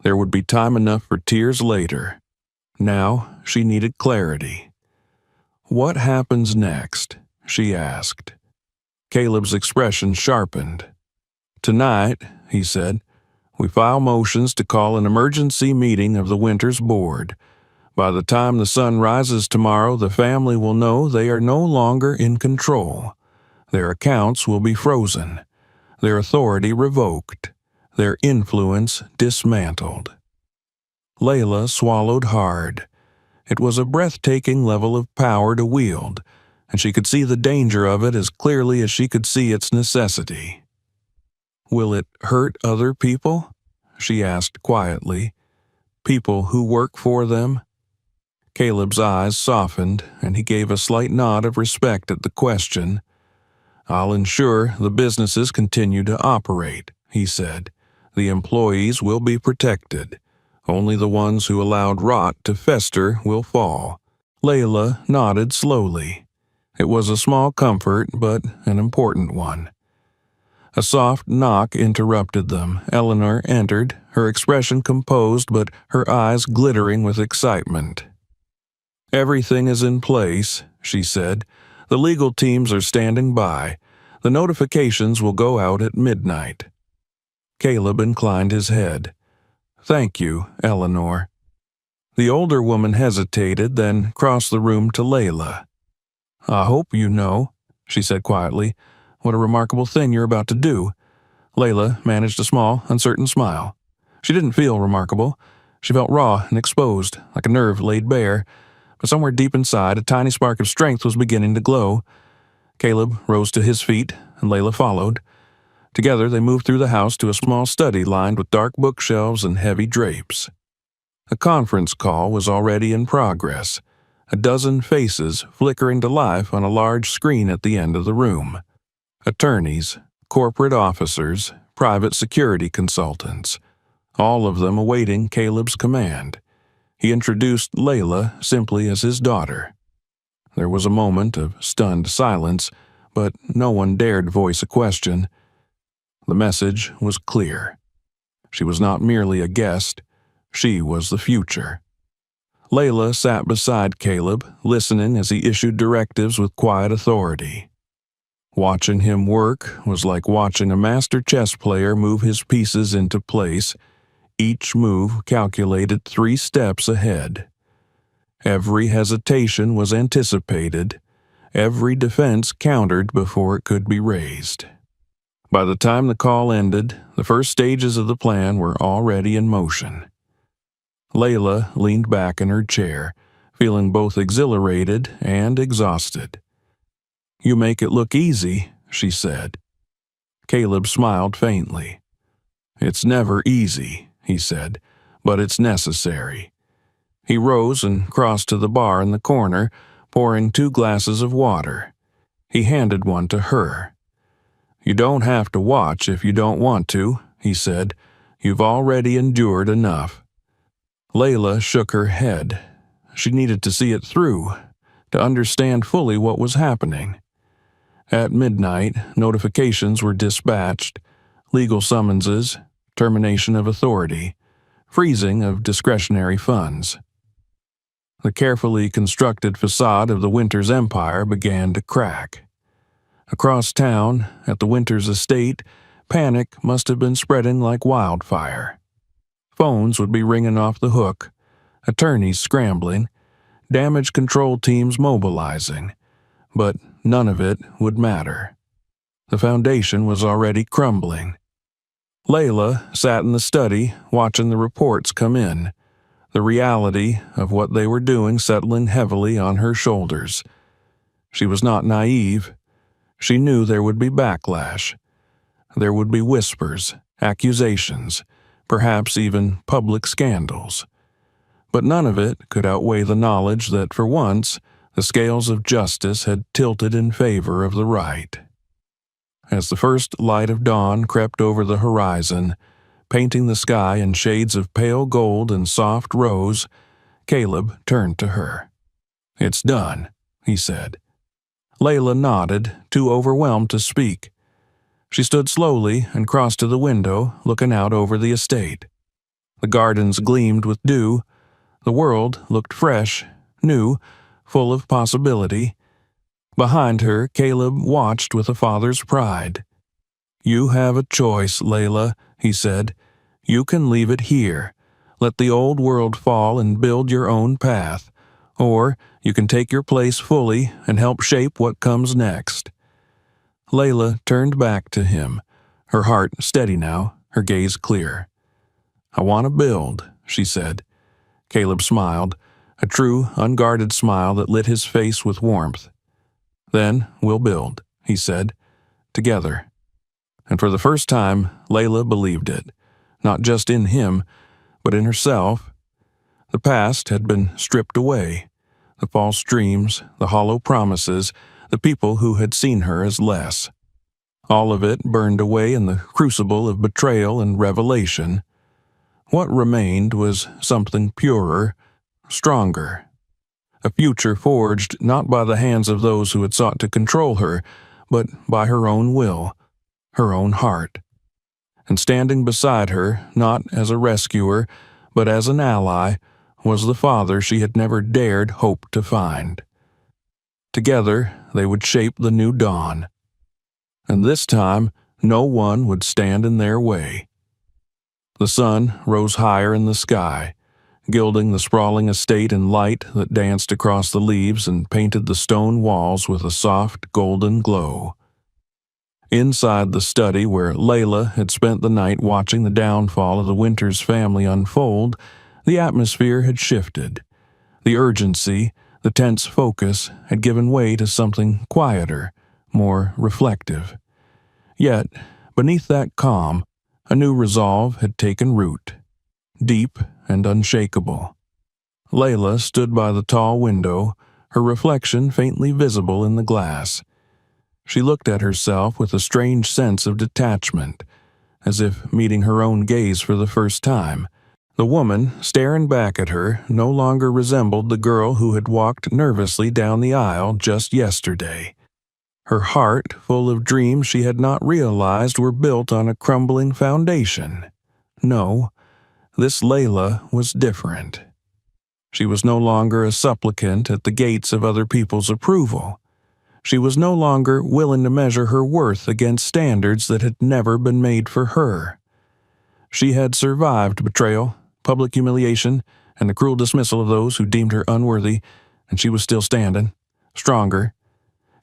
There would be time enough for tears later. Now she needed clarity. "What happens next?" she asked. Caleb's expression sharpened. "Tonight," he said, "we file motions to call an emergency meeting of the Winters Board. By the time the sun rises tomorrow, the family will know they are no longer in control. Their accounts will be frozen, their authority revoked, their influence dismantled." Layla swallowed hard. It was a breathtaking level of power to wield, and she could see the danger of it as clearly as she could see its necessity. "Will it hurt other people?" she asked quietly. "People who work for them?" Caleb's eyes softened, and he gave a slight nod of respect at the question. "I'll ensure the businesses continue to operate," he said. "The employees will be protected. Only the ones who allowed rot to fester will fall." Layla nodded slowly. It was a small comfort, but an important one. A soft knock interrupted them. Eleanor entered, her expression composed but her eyes glittering with excitement. "Everything is in place," she said. "The legal teams are standing by. The notifications will go out at midnight." Caleb inclined his head. "Thank you, Eleanor." The older woman hesitated, then crossed the room to Layla. "I hope you know," she said quietly, "what a remarkable thing you're about to do." Layla managed a small, uncertain smile. She didn't feel remarkable. She felt raw and exposed, like a nerve laid bare, but somewhere deep inside a tiny spark of strength was beginning to glow. Caleb rose to his feet, and Layla followed. Together they moved through the house to a small study lined with dark bookshelves and heavy drapes. A conference call was already in progress, a dozen faces flickering to life on a large screen at the end of the room. Attorneys, corporate officers, private security consultants, all of them awaiting Caleb's command. He introduced Layla simply as his daughter. There was a moment of stunned silence, but no one dared voice a question. The message was clear. She was not merely a guest, she was the future. Layla sat beside Caleb, listening as he issued directives with quiet authority. Watching him work was like watching a master chess player move his pieces into place, each move calculated 3 steps ahead. Every hesitation was anticipated, every defense countered before it could be raised. By the time the call ended, the first stages of the plan were already in motion. Layla leaned back in her chair, feeling both exhilarated and exhausted. "You make it look easy," she said. Caleb smiled faintly. "It's never easy," he said, "but it's necessary." He rose and crossed to the bar in the corner, pouring 2 glasses of water. He handed one to her. "You don't have to watch if you don't want to," he said. "You've already endured enough." Layla shook her head. She needed to see it through, to understand fully what was happening. At midnight, notifications were dispatched, legal summonses, termination of authority, freezing of discretionary funds. The carefully constructed facade of the Winters empire began to crack. Across town, at the Winters estate, panic must have been spreading like wildfire. Phones would be ringing off the hook, attorneys scrambling, damage control teams mobilizing, but none of it would matter. The foundation was already crumbling. Layla sat in the study, watching the reports come in, the reality of what they were doing settling heavily on her shoulders. She was not naive. She knew there would be backlash. There would be whispers, accusations, perhaps even public scandals. But none of it could outweigh the knowledge that for once, the scales of justice had tilted in favor of the right. As the first light of dawn crept over the horizon, painting the sky in shades of pale gold and soft rose, Caleb turned to her. "It's done," he said. Layla nodded, too overwhelmed to speak. She stood slowly and crossed to the window, looking out over the estate. The gardens gleamed with dew. The world looked fresh, new, full of possibility. Behind her, Caleb watched with a father's pride. "You have a choice, Layla," he said. "You can leave it here. Let the old world fall and build your own path. Or you can take your place fully and help shape what comes next." Layla turned back to him, her heart steady now, her gaze clear. "I want to build," she said. Caleb smiled, a true, unguarded smile that lit his face with warmth. "Then we'll build," he said, "together." And for the first time, Layla believed it, not just in him, but in herself. The past had been stripped away, the false dreams, the hollow promises, the people who had seen her as less. All of it burned away in the crucible of betrayal and revelation. What remained was something purer, stronger. A future forged not by the hands of those who had sought to control her, but by her own will, her own heart. And standing beside her, not as a rescuer, but as an ally, was the father she had never dared hope to find. Together, they would shape the new dawn. And this time, no one would stand in their way. The sun rose higher in the sky, gilding the sprawling estate in light that danced across the leaves and painted the stone walls with a soft golden glow. Inside the study where Layla had spent the night watching the downfall of the Winters family unfold, the atmosphere had shifted. The urgency, the tense focus had given way to something quieter, more reflective. Yet, Beneath that calm, a new resolve had taken root, deep and unshakable. Layla stood by the tall window, her reflection faintly visible in the glass. She looked at herself with a strange sense of detachment, as if meeting her own gaze for the first time. The woman staring back at her no longer resembled the girl who had walked nervously down the aisle just yesterday. Her heart, full of dreams she had not realized were built on a crumbling foundation. No, this Layla was different. She was no longer a supplicant at the gates of other people's approval. She was no longer willing to measure her worth against standards that had never been made for her. She had survived betrayal, public humiliation, and the cruel dismissal of those who deemed her unworthy, and she was still standing, stronger.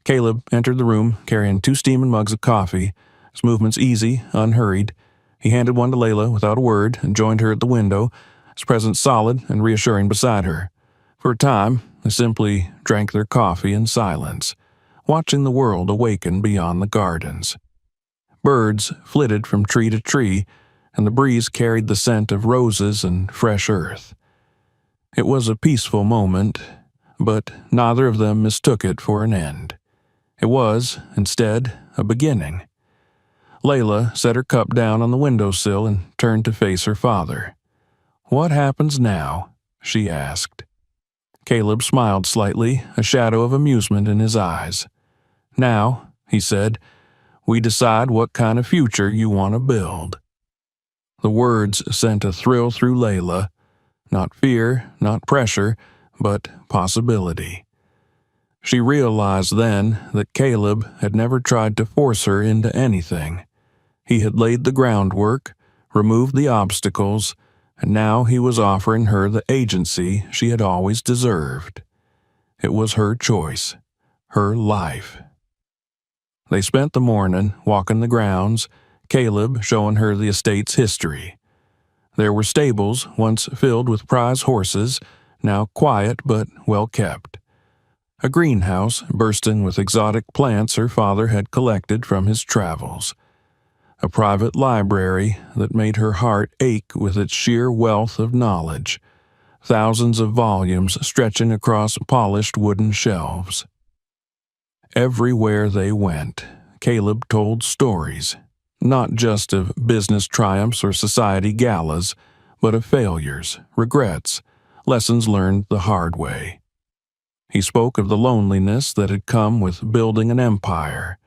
Caleb entered the room carrying 2 steaming mugs of coffee, his movements easy, unhurried. He handed one to Layla without a word and joined her at the window, his presence solid and reassuring beside her. For a time, they simply drank their coffee in silence, watching the world awaken beyond the gardens. Birds flitted from tree to tree, and the breeze carried the scent of roses and fresh earth. It was a peaceful moment, but neither of them mistook it for an end. It was, instead, a beginning. Layla set her cup down on the windowsill and turned to face her father. "What happens now?" she asked. Caleb smiled slightly, a shadow of amusement in his eyes. "Now," he said, "we decide what kind of future you want to build." The words sent a thrill through Layla, not fear, not pressure, but possibility. She realized then that Caleb had never tried to force her into anything. He had laid the groundwork, removed the obstacles, and now he was offering her the agency she had always deserved. It was her choice, her life. They spent the morning walking the grounds, Caleb showing her the estate's history. There were stables once filled with prize horses, now quiet but well kept. A greenhouse bursting with exotic plants her father had collected from his travels. A private library that made her heart ache with its sheer wealth of knowledge, thousands of volumes stretching across polished wooden shelves. Everywhere they went, Caleb told stories, not just of business triumphs or society galas, but of failures, regrets, lessons learned the hard way. He spoke of the loneliness that had come with building an empire,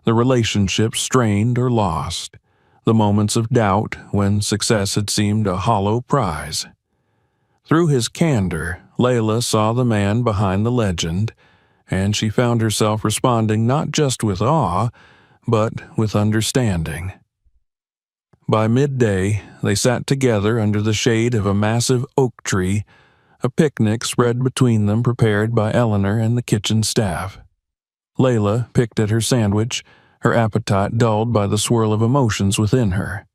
the relationships strained or lost, the moments of doubt when success had seemed a hollow prize. Through his candor, Layla saw the man behind the legend, and she found herself responding not just with awe, but with understanding. By midday, they sat together under the shade of a massive oak tree, a picnic spread between them prepared by Eleanor and the kitchen staff. Layla picked at her sandwich, her appetite dulled by the swirl of emotions within her.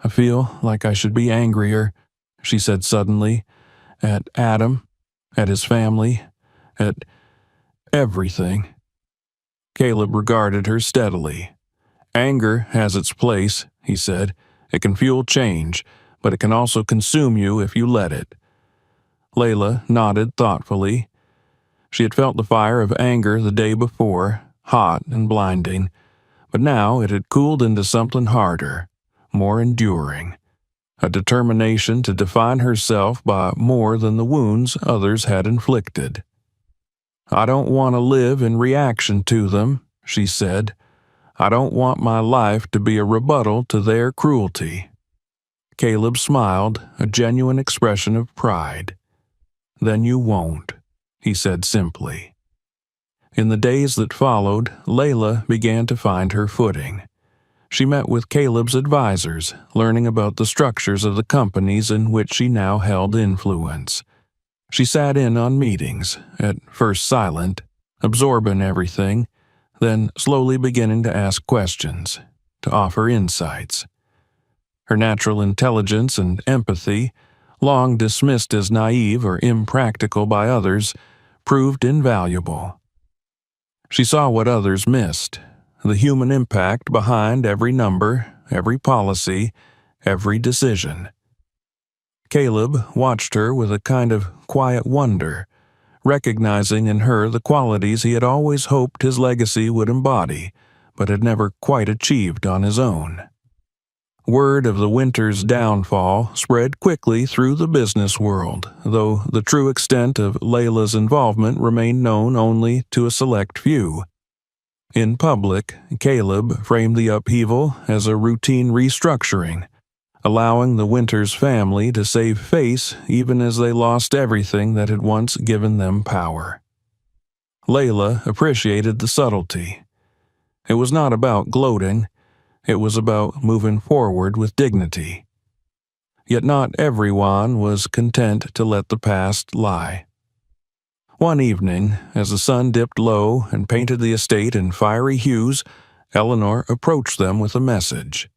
"I feel like I should be angrier," she said suddenly, "at Adam, at his family, at everything." Caleb regarded her steadily. "Anger has its place," he said. "It can fuel change, but it can also consume you if you let it." Layla nodded thoughtfully. She had felt the fire of anger the day before, hot and blinding, but now it had cooled into something harder, more enduring, a determination to define herself by more than the wounds others had inflicted. "I don't want to live in reaction to them," she said. "I don't want my life to be a rebuttal to their cruelty." Caleb smiled, a genuine expression of pride. "Then you won't," he said simply. In the days that followed, Layla began to find her footing. She met with Caleb's advisors, learning about the structures of the companies in which she now held influence. She sat in on meetings, at first silent, absorbing everything, then slowly beginning to ask questions, to offer insights. Her natural intelligence and empathy, long dismissed as naive or impractical by others, proved invaluable. She saw what others missed, the human impact behind every number, every policy, every decision. Caleb watched her with a kind of quiet wonder, recognizing in her the qualities he had always hoped his legacy would embody, but had never quite achieved on his own. Word of the winter's downfall spread quickly through the business world, though the true extent of Layla's involvement remained known only to a select few. In public, Caleb framed the upheaval as a routine restructuring, allowing the Winters family to save face even as they lost everything that had once given them power. Layla appreciated the subtlety. It was not about gloating. It was about moving forward with dignity. Yet not everyone was content to let the past lie. One evening, as the sun dipped low and painted the estate in fiery hues, Eleanor approached them with a message.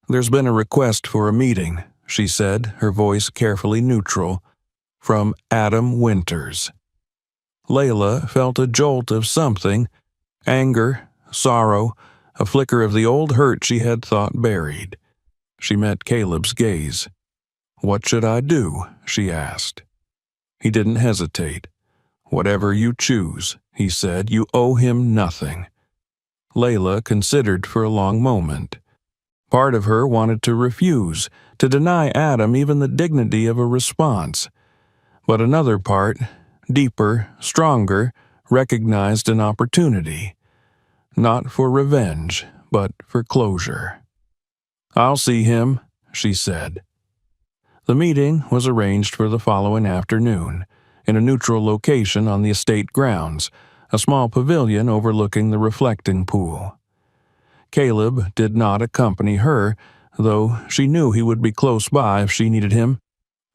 "There's been a request for a meeting," she said, her voice carefully neutral, "from Adam Winters." Layla felt a jolt of something, anger, sorrow, a flicker of the old hurt she had thought buried. She met Caleb's gaze. "What should I do?" she asked. He didn't hesitate. "Whatever you choose," he said. "You owe him nothing." Layla considered for a long moment. Part of her wanted to refuse, to deny Adam even the dignity of a response. But another part, deeper, stronger, recognized an opportunity. Not for revenge, but for closure. "I'll see him," she said. The meeting was arranged for the following afternoon, in a neutral location on the estate grounds, a small pavilion overlooking the reflecting pool. Caleb did not accompany her, though she knew he would be close by if she needed him.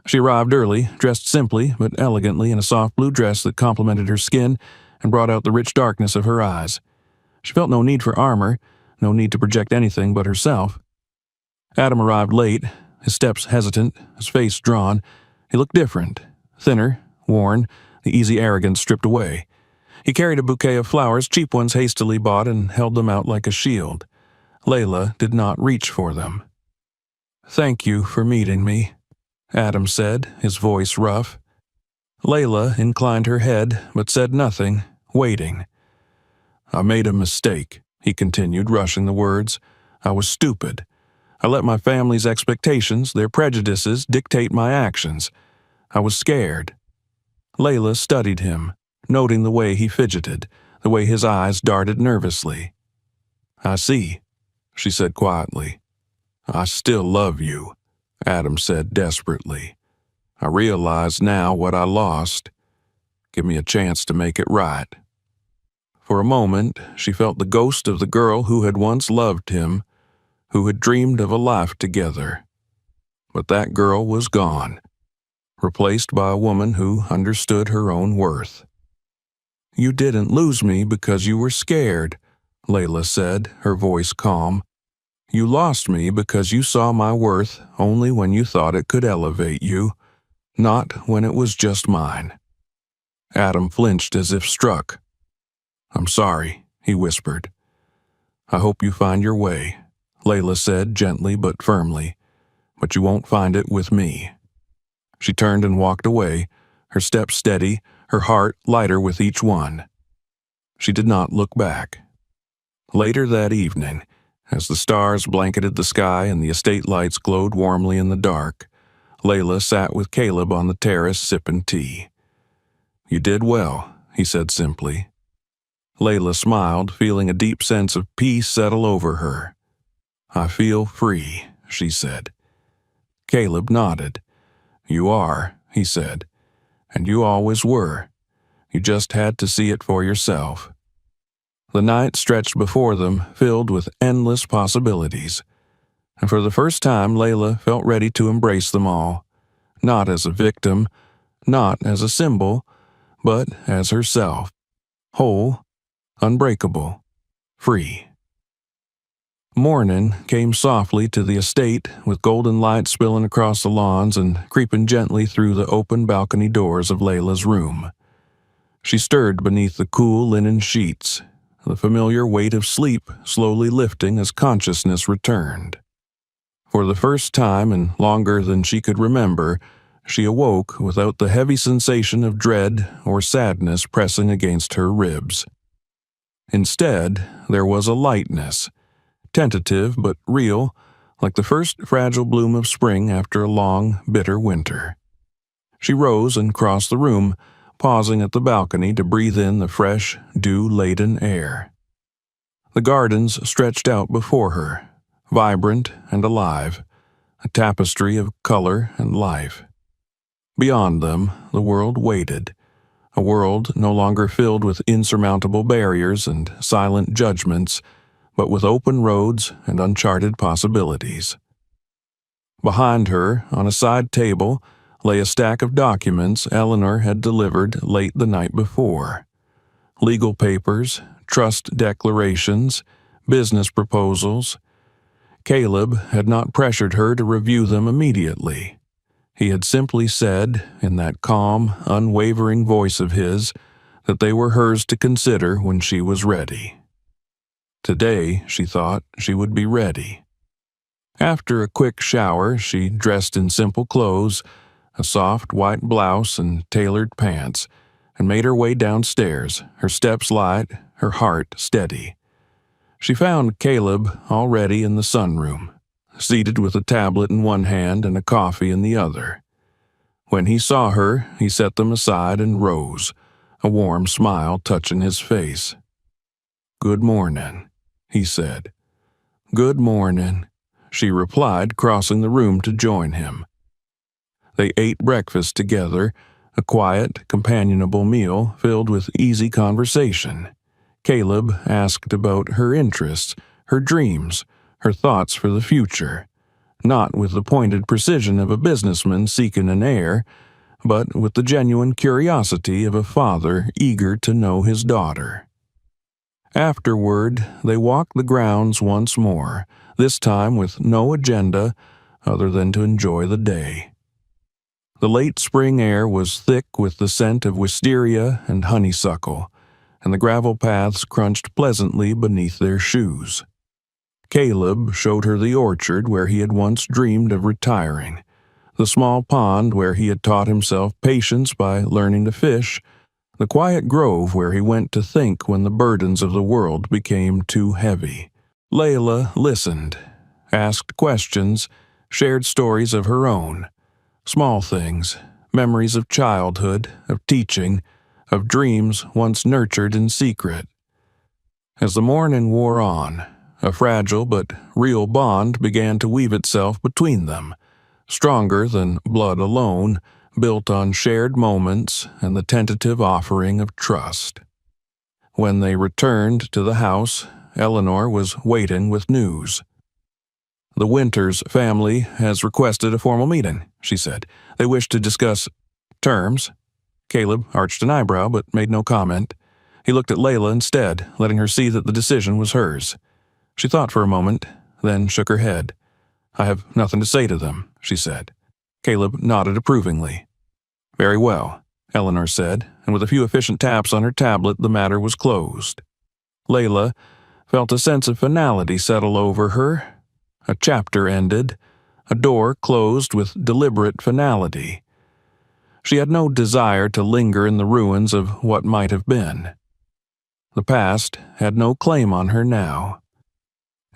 She arrived early, dressed simply but elegantly in a soft blue dress that complemented her skin and brought out the rich darkness of her eyes. She felt no need for armor, no need to project anything but herself. Adam arrived late, his steps hesitant, his face drawn. He looked different, thinner, worn, the easy arrogance stripped away. He carried a bouquet of flowers, cheap ones hastily bought, and held them out like a shield. Layla did not reach for them. "Thank you for meeting me," Adam said, his voice rough. Layla inclined her head, but said nothing, waiting. "I made a mistake," he continued, rushing the words. "I was stupid. I let my family's expectations, their prejudices, dictate my actions. I was scared." Layla studied him, noting the way he fidgeted, the way his eyes darted nervously. "I see," she said quietly. "I still love you," Adam said desperately. "I realize now what I lost. Give me a chance to make it right." For a moment, she felt the ghost of the girl who had once loved him, who had dreamed of a life together. But that girl was gone, replaced by a woman who understood her own worth. "You didn't lose me because you were scared," Layla said, her voice calm. "You lost me because you saw my worth only when you thought it could elevate you, not when it was just mine." Adam flinched as if struck. "I'm sorry," he whispered. "I hope you find your way," Layla said gently but firmly. "But you won't find it with me." She turned and walked away, her steps steady, her heart lighter with each one. She did not look back. Later that evening, as the stars blanketed the sky and the estate lights glowed warmly in the dark, Layla sat with Caleb on the terrace sipping tea. "You did well," he said simply. Layla smiled, feeling a deep sense of peace settle over her. "I feel free," she said. Caleb nodded. "You are," he said, "and you always were. You just had to see it for yourself." The night stretched before them, filled with endless possibilities. And for the first time, Layla felt ready to embrace them all, not as a victim, not as a symbol, but as herself, whole, unbreakable, free. Morning came softly to the estate, with golden light spilling across the lawns and creeping gently through the open balcony doors of Layla's room. She stirred beneath the cool linen sheets, the familiar weight of sleep slowly lifting as consciousness returned. For the first time in longer than she could remember, she awoke without the heavy sensation of dread or sadness pressing against her ribs. Instead, there was a lightness, tentative but real, like the first fragile bloom of spring after a long, bitter winter. She rose and crossed the room, pausing at the balcony to breathe in the fresh, dew-laden air. The gardens stretched out before her, vibrant and alive, a tapestry of color and life. Beyond them, the world waited, a world no longer filled with insurmountable barriers and silent judgments, but with open roads and uncharted possibilities. Behind her, on a side table, lay a stack of documents Eleanor had delivered late the night before. Legal papers, trust declarations, business proposals. Caleb had not pressured her to review them immediately. He had simply said, in that calm, unwavering voice of his, that they were hers to consider when she was ready. Today, she thought, she would be ready. After a quick shower, she dressed in simple clothes, a soft white blouse and tailored pants, and made her way downstairs, her steps light, her heart steady. She found Caleb already in the sunroom, seated with a tablet in one hand and a coffee in the other. When he saw her, he set them aside and rose, a warm smile touching his face. "Good morning," he said. "Good morning," she replied, crossing the room to join him. They ate breakfast together, a quiet, companionable meal filled with easy conversation. Caleb asked about her interests, her dreams, her thoughts for the future, not with the pointed precision of a businessman seeking an heir, but with the genuine curiosity of a father eager to know his daughter. Afterward, they walked the grounds once more, this time with no agenda other than to enjoy the day. The late spring air was thick with the scent of wisteria and honeysuckle, and the gravel paths crunched pleasantly beneath their shoes. Caleb showed her the orchard where he had once dreamed of retiring, the small pond where he had taught himself patience by learning to fish, the quiet grove where he went to think when the burdens of the world became too heavy. Layla listened, asked questions, shared stories of her own, small things, memories of childhood, of teaching, of dreams once nurtured in secret. As the morning wore on, a fragile but real bond began to weave itself between them, stronger than blood alone, built on shared moments and the tentative offering of trust. When they returned to the house, Eleanor was waiting with news. "The Winters family has requested a formal meeting," she said. "They wish to discuss terms." Caleb arched an eyebrow but made no comment. He looked at Layla instead, letting her see that the decision was hers. She thought for a moment, then shook her head. "I have nothing to say to them," she said. Caleb nodded approvingly. "Very well," Eleanor said, and with a few efficient taps on her tablet, the matter was closed. Layla felt a sense of finality settle over her. A chapter ended, a door closed with deliberate finality. She had no desire to linger in the ruins of what might have been. The past had no claim on her now.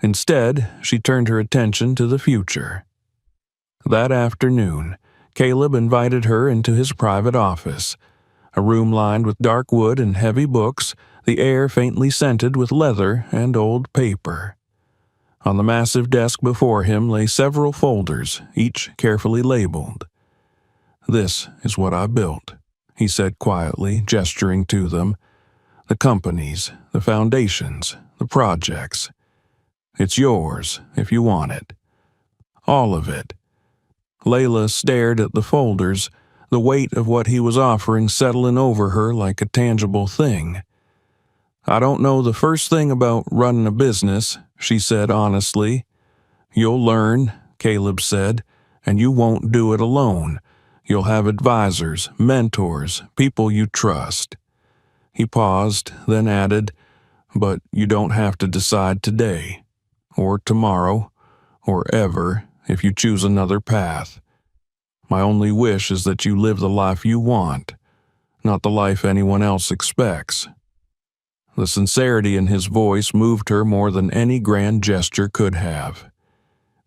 Instead, she turned her attention to the future. That afternoon, Caleb invited her into his private office, a room lined with dark wood and heavy books, the air faintly scented with leather and old paper. On the massive desk before him lay several folders, each carefully labeled. "This is what I built," he said quietly, gesturing to them. "The companies, the foundations, the projects. It's yours, if you want it. All of it." Layla stared at the folders, the weight of what he was offering settling over her like a tangible thing. "I don't know the first thing about running a business," she said honestly. "You'll learn," Caleb said, "and you won't do it alone. You'll have advisors, mentors, people you trust." He paused, then added, But you don't have to decide today, or tomorrow, or ever if you choose another path. My only wish is that you live the life you want, not the life anyone else expects." The sincerity in his voice moved her more than any grand gesture could have.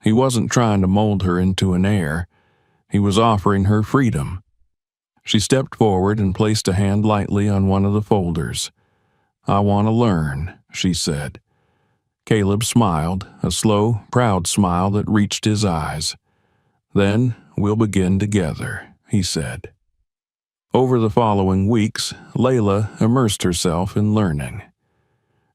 He wasn't trying to mold her into an heir. He was offering her freedom. She stepped forward and placed a hand lightly on one of the folders. "I want to learn," she said. Caleb smiled, a slow, proud smile that reached his eyes. "Then we'll begin together," he said. Over the following weeks, Layla immersed herself in learning.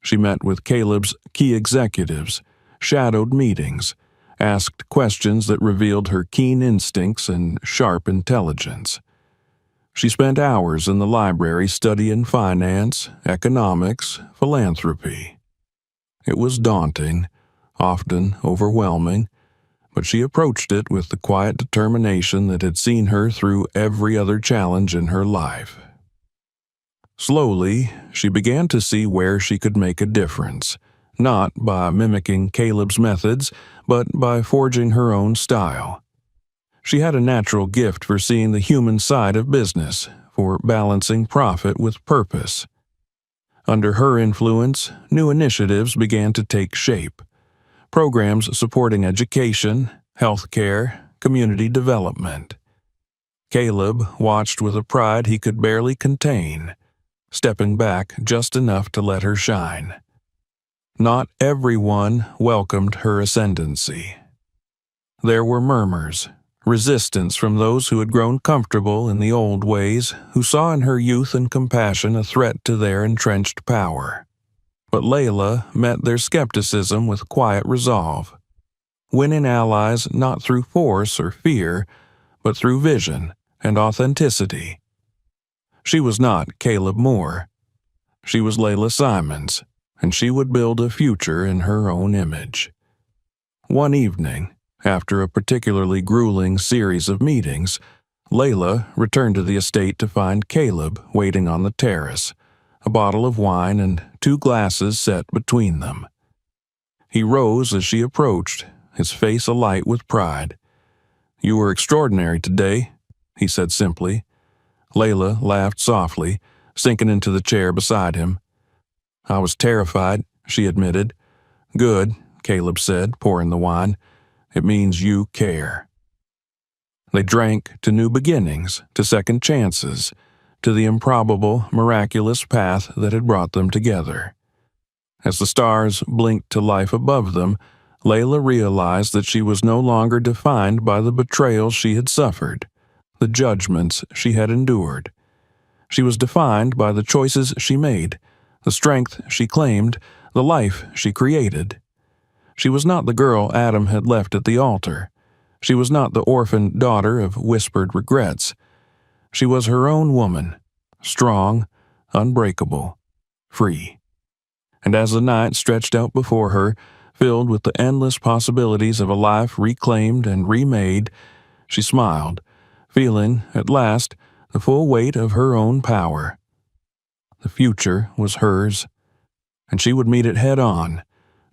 She met with Caleb's key executives, shadowed meetings, asked questions that revealed her keen instincts and sharp intelligence. She spent hours in the library studying finance, economics, philanthropy. It was daunting, often overwhelming, but she approached it with the quiet determination that had seen her through every other challenge in her life. Slowly, she began to see where she could make a difference, not by mimicking Caleb's methods, but by forging her own style. She had a natural gift for seeing the human side of business, for balancing profit with purpose. Under her influence, new initiatives began to take shape. Programs supporting education, healthcare, community development. Caleb watched with a pride he could barely contain, stepping back just enough to let her shine. Not everyone welcomed her ascendancy. There were murmurs, resistance from those who had grown comfortable in the old ways, who saw in her youth and compassion a threat to their entrenched power. But Layla met their skepticism with quiet resolve, winning allies not through force or fear, but through vision and authenticity. She was not Caleb Moore. She was Layla Simons, and she would build a future in her own image. One evening, after a particularly grueling series of meetings, Layla returned to the estate to find Caleb waiting on the terrace, a bottle of wine and 2 glasses set between them. He rose as she approached, his face alight with pride. "You were extraordinary today," he said simply. Layla laughed softly, sinking into the chair beside him. "I was terrified," she admitted. "Good," Caleb said, pouring the wine. "It means you care." They drank to new beginnings, to second chances, to the improbable, miraculous path that had brought them together. As the stars blinked to life above them, Layla realized that she was no longer defined by the betrayals she had suffered, the judgments she had endured. She was defined by the choices she made, the strength she claimed, the life she created. She was not the girl Adam had left at the altar. She was not the orphaned daughter of whispered regrets. She was her own woman, strong, unbreakable, free. And as the night stretched out before her, filled with the endless possibilities of a life reclaimed and remade, she smiled, feeling, at last, the full weight of her own power. The future was hers, and she would meet it head-on,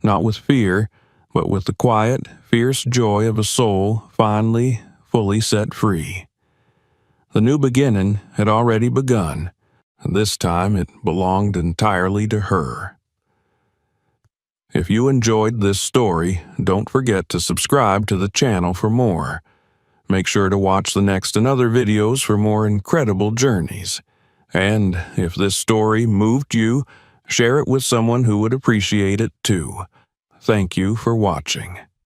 not with fear, but with the quiet, fierce joy of a soul finally, fully set free. The new beginning had already begun, and this time it belonged entirely to her. If you enjoyed this story, don't forget to subscribe to the channel for more. Make sure to watch the next and other videos for more incredible journeys. And if this story moved you, share it with someone who would appreciate it too. Thank you for watching.